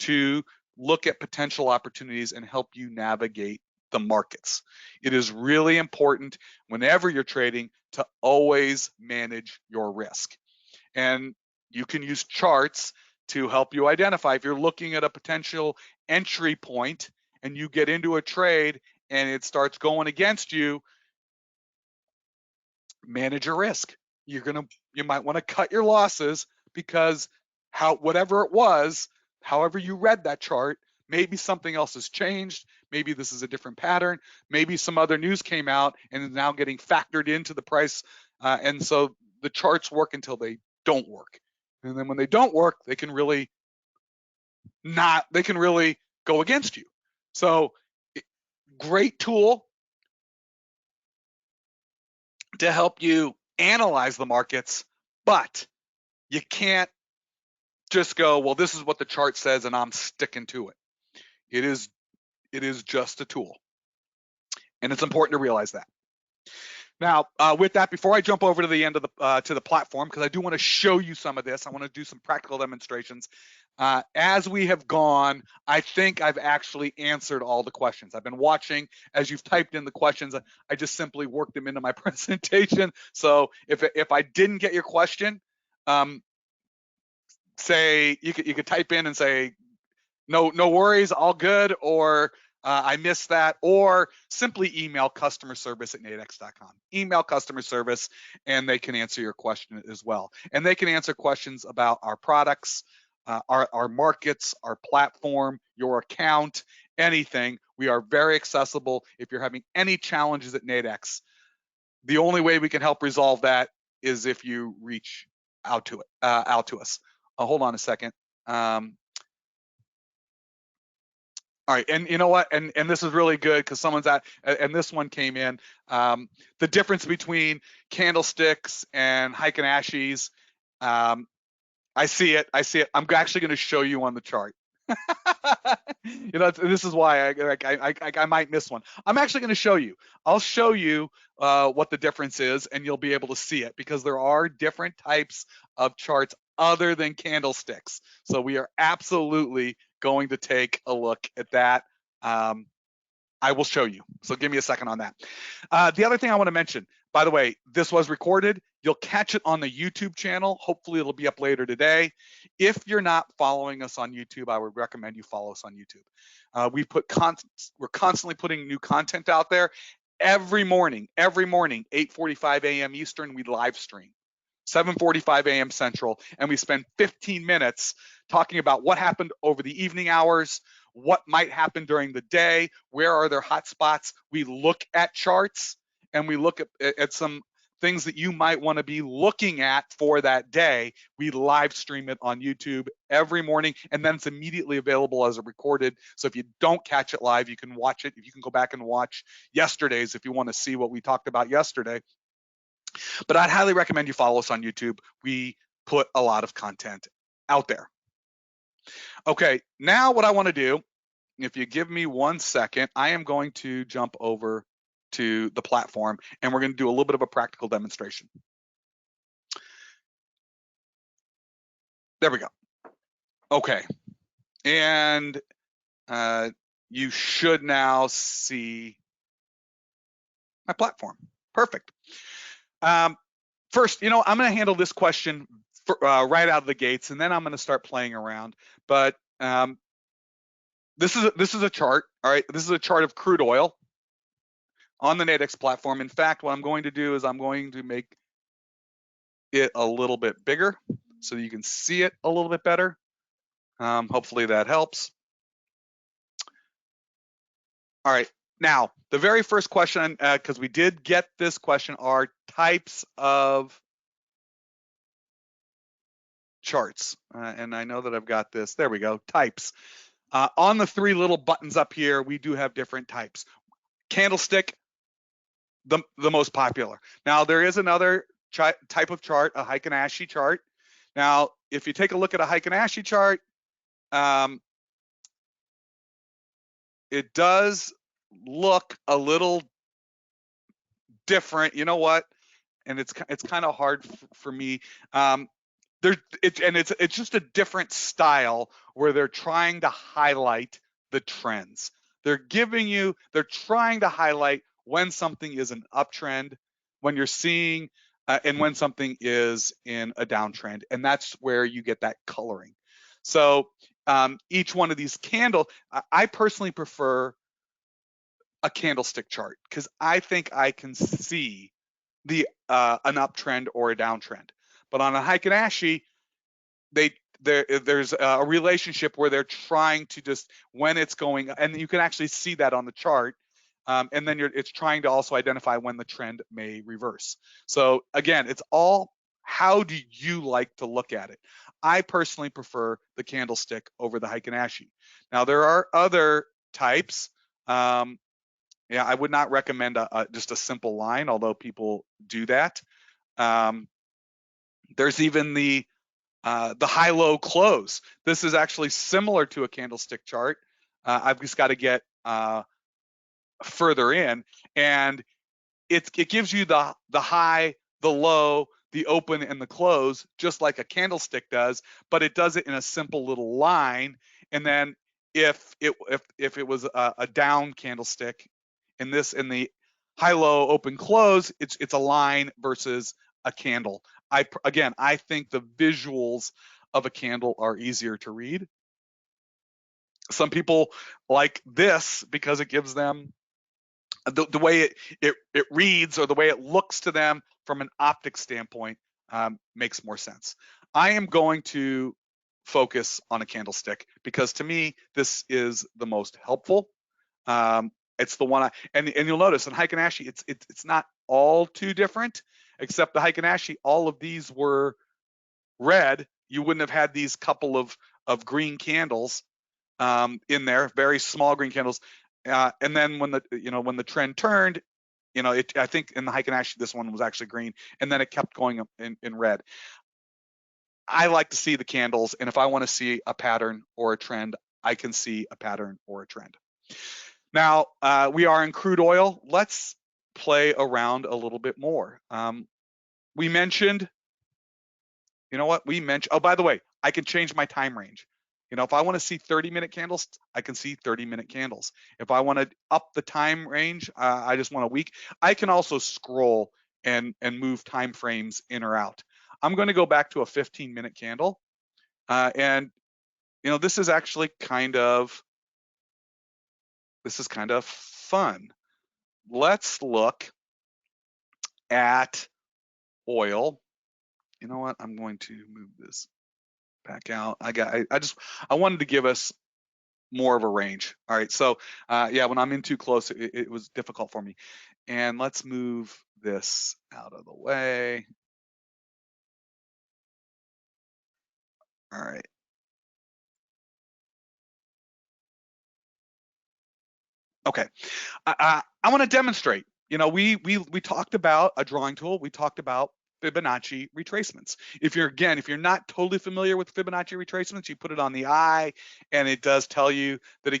to look at potential opportunities and help you navigate the markets. It is really important whenever you're trading to always manage your risk. And you can use charts to help you identify if you're looking at a potential entry point and you get into a trade and it starts going against you. Manage your risk. You might want to cut your losses, because whatever it was, however you read that chart, maybe something else has changed. Maybe this is a different pattern. Maybe some other news came out and is now getting factored into the price. And so the charts work until they don't work. And then when they don't work, they can really go against you. So great tool to help you analyze the markets, but you can't just go, well, this is what the chart says and I'm sticking to it. It is just a tool. And it's important to realize that. Now, with that, before I jump over to the end of the platform, because I do want to show you some of this, I want to do some practical demonstrations. As we have gone, I think I've actually answered all the questions. I've been watching as you've typed in the questions. I just simply worked them into my presentation. So if I didn't get your question, say you could type in and say, no worries, all good, or I missed that, or simply email customer service at nadex.com. Email customer service and they can answer your question as well. And they can answer questions about our products, our markets, our platform, your account, anything. We are very accessible. If you're having any challenges at Nadex, the only way we can help resolve that is if you reach out to us. Hold on a second. All right, and you know what? And this is really good because someone's at, and this one came in. The difference between candlesticks and Fibonacci's. I see it. I'm actually going to show you on the chart. This is why I might miss one. I'm actually going to show you. I'll show you what the difference is, and you'll be able to see it, because there are different types of charts other than candlesticks. So we are absolutely going to take a look at that. I will show you. So give me a second on that. The other thing I want to mention, by the way, this was recorded. You'll catch it on the YouTube channel. Hopefully it'll be up later today. If you're not following us on YouTube, I would recommend you follow us on YouTube. We're constantly putting new content out there. Every morning, 8:45 a.m. Eastern, we live stream. 7:45 a.m. Central, and we spend 15 minutes talking about what happened over the evening hours, what might happen during the day, where are there hot spots. We look at charts and we look at some things that you might want to be looking at for that day. We live stream it on YouTube every morning, and then it's immediately available as a recorded. So if you don't catch it live, you can watch it. You can go back and watch yesterday's if you want to see what we talked about yesterday. But I'd highly recommend you follow us on YouTube. We put a lot of content out there. Okay, now what I want to do, if you give me 1 second, I am going to jump over to the platform and we're going to do a little bit of a practical demonstration. There we go. Okay, and you should now see my platform. Perfect. First, I'm going to handle this question right out of the gates, and then I'm going to start playing around. But this is a chart. All right, this is a chart of crude oil on the Nadex platform. In fact, what I'm going to do is I'm going to make it a little bit bigger so you can see it a little bit better. Hopefully that helps. All right, now the very first question, because we did get this question, are types of charts. And I know that I've got this. There we go, types. On the 3 little buttons up here, we do have different types. Candlestick, the most popular. Now there is another type of chart, a Fibonacci chart. Now, if you take a look at a Fibonacci chart, it does look a little different. You know what? And it's kind of hard for me. It's just a different style where they're trying to highlight the trends. They're trying to highlight when something is an uptrend, when you're seeing, and when something is in a downtrend, and that's where you get that coloring. So each one of these I personally prefer a candlestick chart because I think I can see an uptrend or a downtrend. But on a Fibonacci, there's a relationship where they're trying to just when it's going, and you can actually see that on the chart. And then it's trying to also identify when the trend may reverse. So again, it's all how do you like to look at it? I personally prefer the candlestick over the Fibonacci. Now there are other types. Yeah, I would not recommend just a simple line, although people do that. There's even the high-low close. This is actually similar to a candlestick chart. I've just got to get further in, and it gives you the high, the low, the open, and the close, just like a candlestick does, but it does it in a simple little line. And then if it was a down candlestick, in the high, low, open, close, it's a line versus a candle. I think the visuals of a candle are easier to read. Some people like this because it gives them the way it reads, or the way it looks to them from an optic standpoint, makes more sense. I am going to focus on a candlestick because to me this is the most helpful. It's the one and you'll notice in Fibonacci it's not all too different, except the Fibonacci, all of these were red. You wouldn't have had these couple of green candles in there, very small green candles. And then when the trend turned, I think in the Fibonacci this one was actually green, and then it kept going up in red. I like to see the candles, and if I want to see a pattern or a trend, I can see a pattern or a trend. Now, we are in crude oil. Let's play around a little bit more. We mentioned, oh, by the way, I can change my time range. You know, if I want to see 30-minute candles, I can see 30-minute candles. If I want to up the time range, I just want a week. I can also scroll and move time frames in or out. I'm going to go back to a 15-minute candle, and you know, this is actually kind of fun. Let's look at oil. You know what? I'm going to move this back out. I wanted to give us more of a range. All right, so yeah, when I'm in too close, it was difficult for me. And let's move this out of the way. All right. Okay, I want to demonstrate. You know, we talked about a drawing tool. We talked about Fibonacci retracements. If you're not totally familiar with Fibonacci retracements, you put it on the eye, and it does tell you that it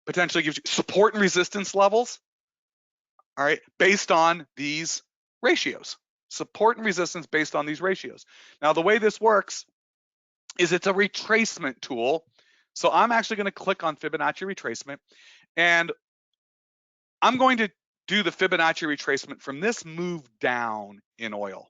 potentially gives you support and resistance levels. All right, based on these ratios, support and resistance based on these ratios. Now, the way this works is it's a retracement tool. So I'm actually going to click on Fibonacci retracement, and I'm going to do the Fibonacci retracement from this move down in oil.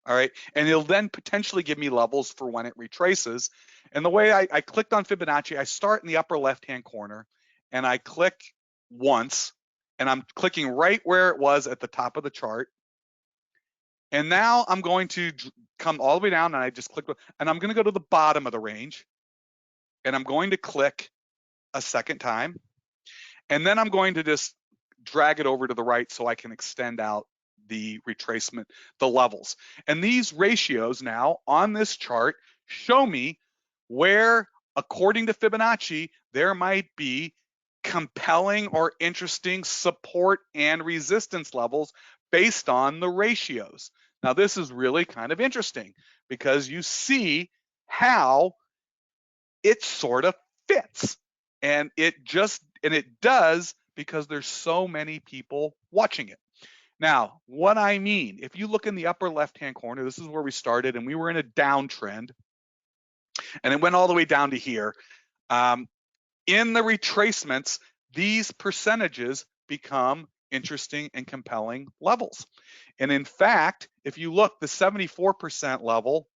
All right, and it'll then potentially give me levels for when it retraces. And the way I clicked on Fibonacci, I start in the upper left-hand corner, and I click once, and I'm clicking right where it was at the top of the chart. And now I'm going to come all the way down, and I just click, and I'm going to go to the bottom of the range, and I'm going to click a second time, and then I'm going to just drag it over to the right so I can extend out the retracement, the levels. And these ratios now on this chart show me where, according to Fibonacci, there might be compelling or interesting support and resistance levels based on the ratios. Now, this is really kind of interesting because you see how it sort of fits, and it does because there's so many people watching it. Now, what I mean, if you look in the upper left-hand corner, this is where we started, and we were in a downtrend, and it went all the way down to here. In the retracements, these percentages become interesting and compelling levels. And in fact, if you look, the 74% level,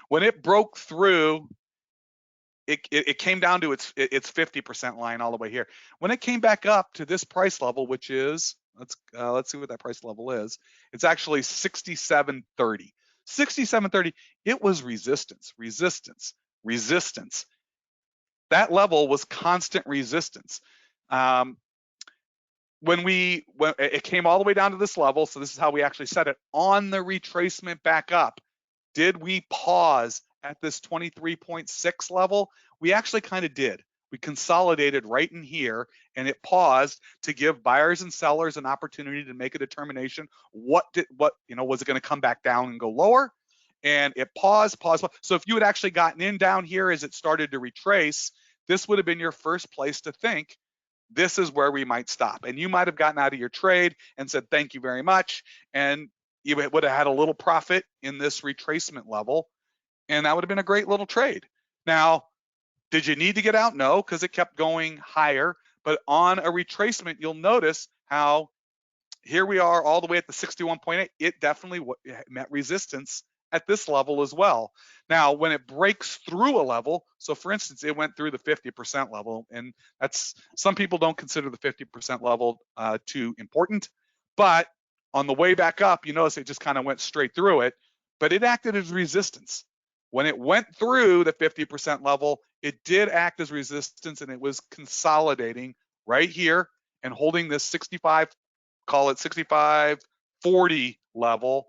when it broke through, it came down to its 50% line all the way here. When it came back up to this price level, which is, let's see what that price level is. It's actually 67.30. 67.30. It was resistance, resistance, resistance. That level was constant resistance. When it came all the way down to this level, so this is how we actually set it on the retracement back up. Did we pause at this 23.6 level? We actually kind of did. We consolidated right in here, and it paused to give buyers and sellers an opportunity to make a determination. Was it going to come back down and go lower? And it paused. So if you had actually gotten in down here as it started to retrace, this would have been your first place to think, this is where we might stop. And you might have gotten out of your trade and said, thank you very much. And you would have had a little profit in this retracement level, and that would have been a great little trade. Now, did you need to get out? No, because it kept going higher. But on a retracement, you'll notice how here we are all the way at the 61.8. It definitely met resistance at this level as well. Now, when it breaks through a level, so for instance, it went through the 50% level, and that's, some people don't consider the 50% level too important, but on the way back up, you notice it just kind of went straight through it, but it acted as resistance. When it went through the 50% level, it did act as resistance, and it was consolidating right here and holding this 65, call it 65.40 level,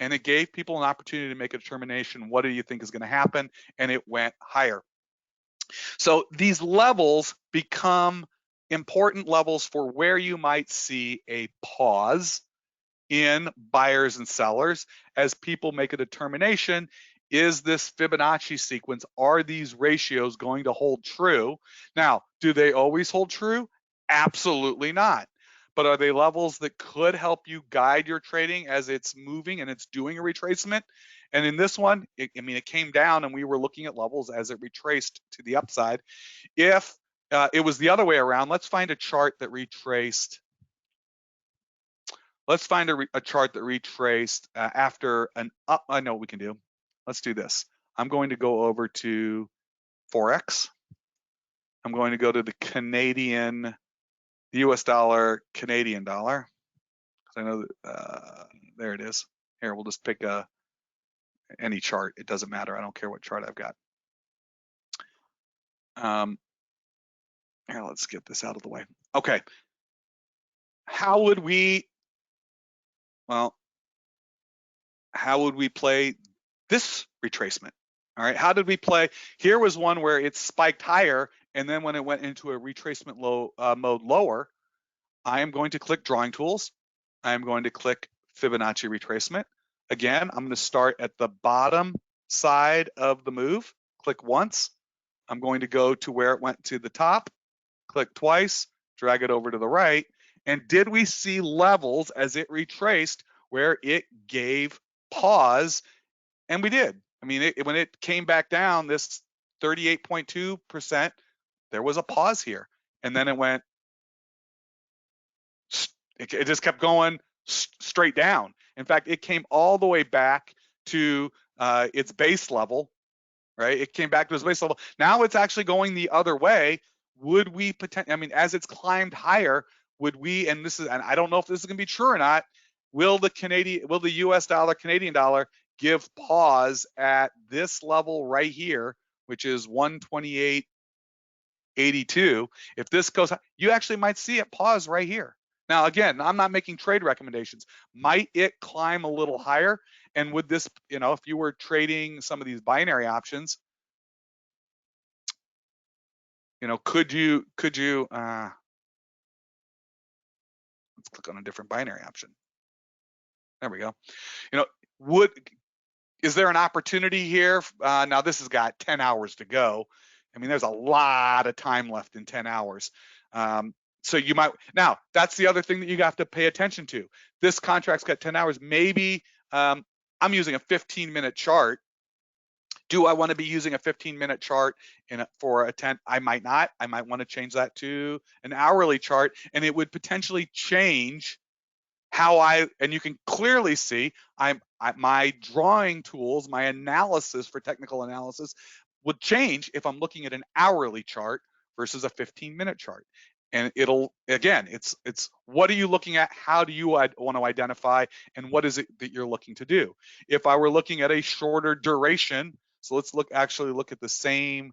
and it gave people an opportunity to make a determination, what do you think is going to happen? And it went higher. So these levels become important levels for where you might see a pause in buyers and sellers as people make a determination. Is this Fibonacci sequence, are these ratios going to hold true? Now, do they always hold true? Absolutely not. but are they levels that could help you guide your trading as it's moving and it's doing a retracement? And in this one, I mean, it came down and we were looking at levels as it retraced to the upside. If it was the other way around, let's find a chart that retraced. Let's find a chart that retraced after an up. I know what we can do. Let's do this. I'm going to go over to Forex. I'm going to go to the Canadian, the US dollar, Canadian dollar. I know that, there it is. Here, we'll just pick any chart. It doesn't matter. I don't care what chart I've got. Here, let's get this out of the way. Okay. How would we play this retracement? All right, how did we play? Here was one where it spiked higher, and then when it went into a retracement mode lower, I am going to click Drawing Tools. I am going to click Fibonacci Retracement. Again, I'm going to start at the bottom side of the move, click once. I'm going to go to where it went to the top, click twice, drag it over to the right. And did we see levels as it retraced where it gave pause? And we did. I mean, when it came back down, this 38.2%, there was a pause here. And then it went, it just kept going straight down. In fact, it came all the way back to its base level, right? It came back to its base level. Now it's actually going the other way. Would we potentially, I mean, as it's climbed higher, would we, and I don't know if this is gonna be true or not, will the US dollar, Canadian dollar give pause at this level right here, which is 128.82? If this goes, you actually might see it pause right here. Now, again, I'm not making trade recommendations. Might it climb a little higher? And would this, if you were trading some of these binary options, could you, let's click on a different binary option. There we go. Is there an opportunity here? Now this has got 10 hours to go. I mean, there's a lot of time left in 10 hours. So you might, now that's the other thing that you have to pay attention to. This contract's got 10 hours. Maybe I'm using a 15-minute chart. Do I want to be using a 15-minute chart for a 10? I might not. I might want to change that to an hourly chart, and it would potentially change how and you can clearly see my drawing tools, my analysis for technical analysis would change if I'm looking at an hourly chart versus a 15-minute chart. And it's what are you looking at? How do you want to identify? And what is it that you're looking to do? If I were looking at a shorter duration, so let's actually look at the same,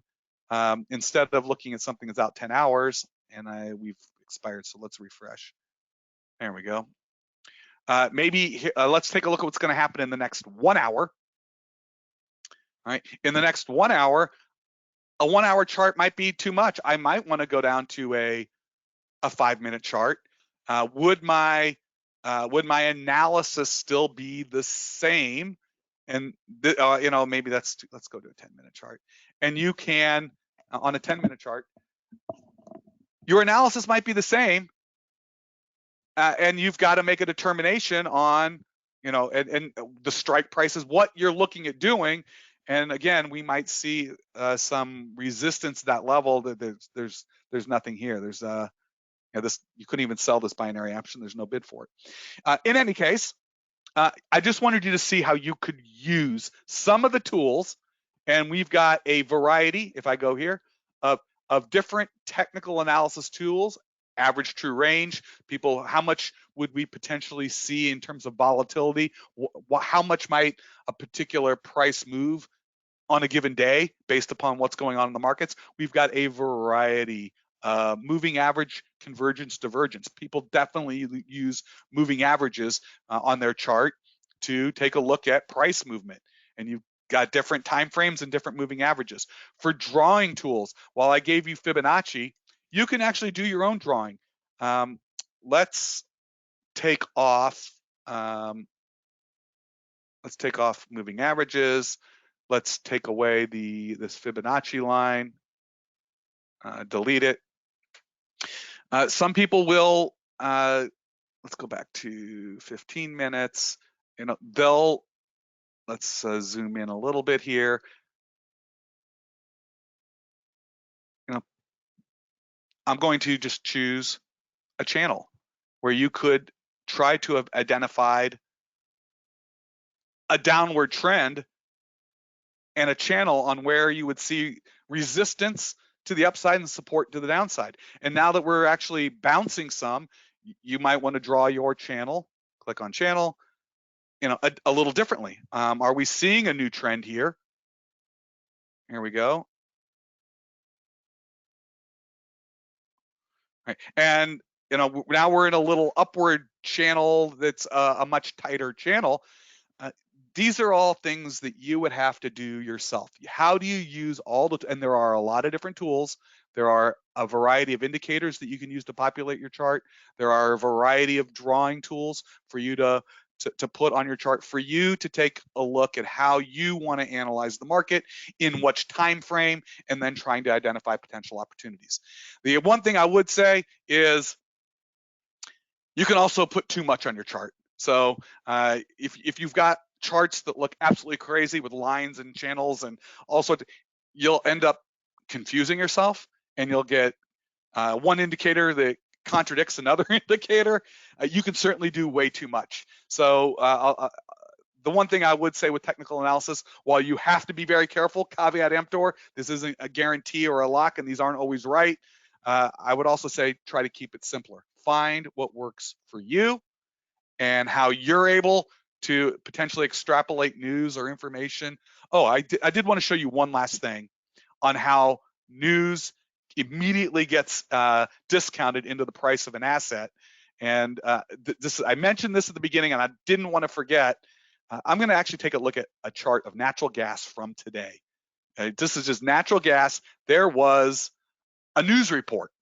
instead of looking at something that's out 10 hours, and we've expired, so let's refresh. There we go. Maybe let's take a look at what's going to happen in the next 1 hour. All right, in the next 1 hour, a 1 hour chart might be too much. I might want to go down to a 5-minute chart. Would my analysis still be the same? And maybe let's go to a 10-minute chart. And you can, on a 10-minute chart, your analysis might be the same. And you've got to make a determination on, and the strike prices, what you're looking at doing. And again, we might see some resistance at that level. That there's nothing here. There's you couldn't even sell this binary option. There's no bid for it. In any case, I just wanted you to see how you could use some of the tools, and we've got a variety. If I go here of different technical analysis tools. Average true range, people, how much would we potentially see in terms of volatility? How much might a particular price move on a given day based upon what's going on in the markets? We've got a variety. Moving average, convergence, divergence. People definitely use moving averages on their chart to take a look at price movement. And you've got different time frames and different moving averages. For drawing tools, while I gave you Fibonacci, you can actually do your own drawing. Let's take off moving averages. Let's take away this Fibonacci line, delete it. Some people will let's go back to 15 minutes. You know, let's zoom in a little bit here. You know, I'm going to just choose a channel where you could try to have identified a downward trend and a channel on where you would see resistance to the upside and support to the downside. And now that we're actually bouncing some, you might want to draw your channel, click on channel, you know, a little differently. Are we seeing a new trend here? Here we go. Right. And you know, now we're in a little upward channel that's a much tighter channel. Uh, these are all things that you would have to do yourself. How do you use all the, and there are a lot of different tools. There are a variety of indicators that you can use to populate your chart. There are a variety of drawing tools for you to put on your chart, for you to take a look at how you want to analyze the market, in which time frame, and then trying to identify potential opportunities. The one thing I would say is you can also put too much on your chart. So if you've got charts that look absolutely crazy with lines and channels and all sorts, you'll end up confusing yourself, and you'll get one indicator that contradicts another indicator. You can certainly do way too much. So the one thing I would say with technical analysis, while you have to be very careful, caveat emptor, this isn't a guarantee or a lock, and these aren't always right. I would also say try to keep it simpler. Find what works for you and how you're able to potentially extrapolate news or information. Oh, I did want to show you one last thing on how news immediately gets discounted into the price of an asset. And I mentioned this at the beginning, and I didn't want to forget. I'm going to actually take a look at a chart of natural gas from today. This is just natural gas. There was a news report.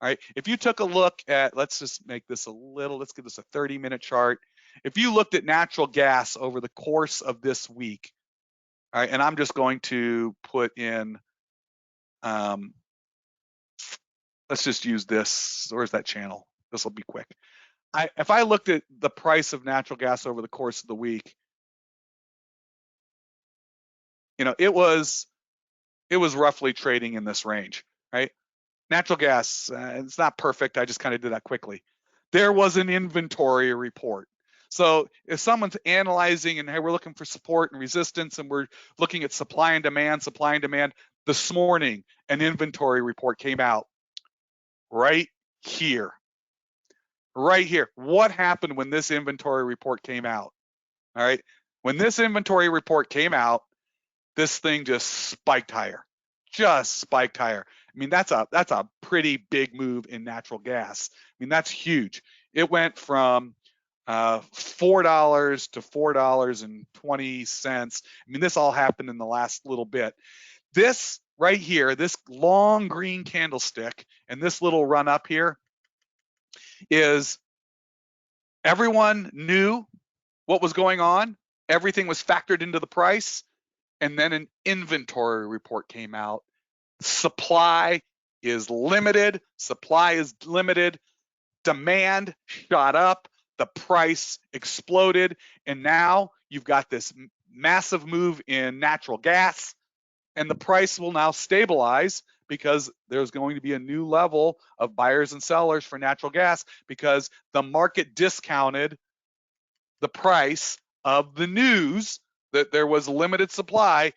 All right. If you took a look at, let's just make this let's give this a 30-minute chart. If you looked at natural gas over the course of this week, all right, and I'm just going to put in, let's just use this. Where's that channel? This will be quick. If I looked at the price of natural gas over the course of the week, you know, it was roughly trading in this range, right? Natural gas, it's not perfect. I just kind of did that quickly. There was an inventory report. So if someone's analyzing and hey, we're looking for support and resistance, and we're looking at supply and demand, this morning, an inventory report came out right here. Right here. What happened when this inventory report came out? All right. When this inventory report came out, this thing just spiked higher. Just spiked higher. I mean, that's a pretty big move in natural gas. I mean, that's huge. It went from $4 to $4.20. I mean, this all happened in the last little bit. This right here, this long green candlestick and this little run up here, is everyone knew what was going on. Everything was factored into the price. And then an inventory report came out. Supply is limited. Demand shot up. The price exploded. And now you've got this massive move in natural gas. And the price will now stabilize because there's going to be a new level of buyers and sellers for natural gas, because the market discounted the price of the news that there was limited supply.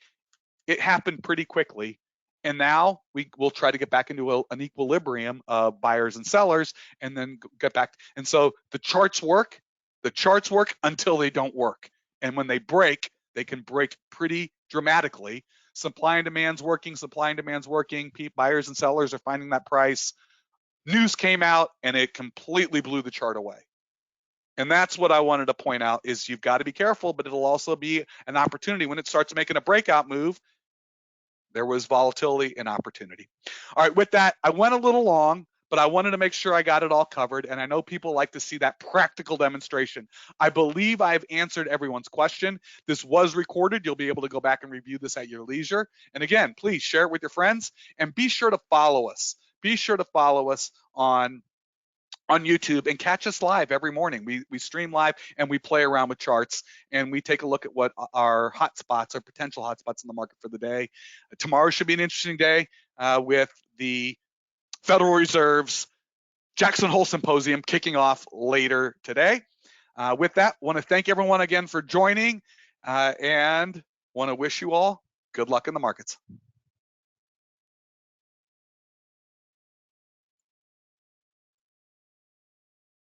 It happened pretty quickly. And now we will try to get back into an equilibrium of buyers and sellers, and then get back. And so the charts work until they don't work. And when they break, they can break pretty dramatically. Supply and demand's working. Buyers and sellers are finding that price. News came out and it completely blew the chart away. And that's what I wanted to point out, is you've got to be careful, but it'll also be an opportunity. When it starts making a breakout move, there was volatility and opportunity. All right, with that, I went a little long, but I wanted to make sure I got it all covered. And I know people like to see that practical demonstration. I believe I've answered everyone's question. This was recorded. You'll be able to go back and review this at your leisure. And again, please share it with your friends, and be sure to follow us. Be sure to follow us on on YouTube and catch us live every morning. We stream live and we play around with charts and we take a look at what our hot spots, our potential hot spots in the market for the day. Tomorrow should be an interesting day with the Federal Reserve's Jackson Hole Symposium kicking off later today. With that, want to thank everyone again for joining and want to wish you all good luck in the markets.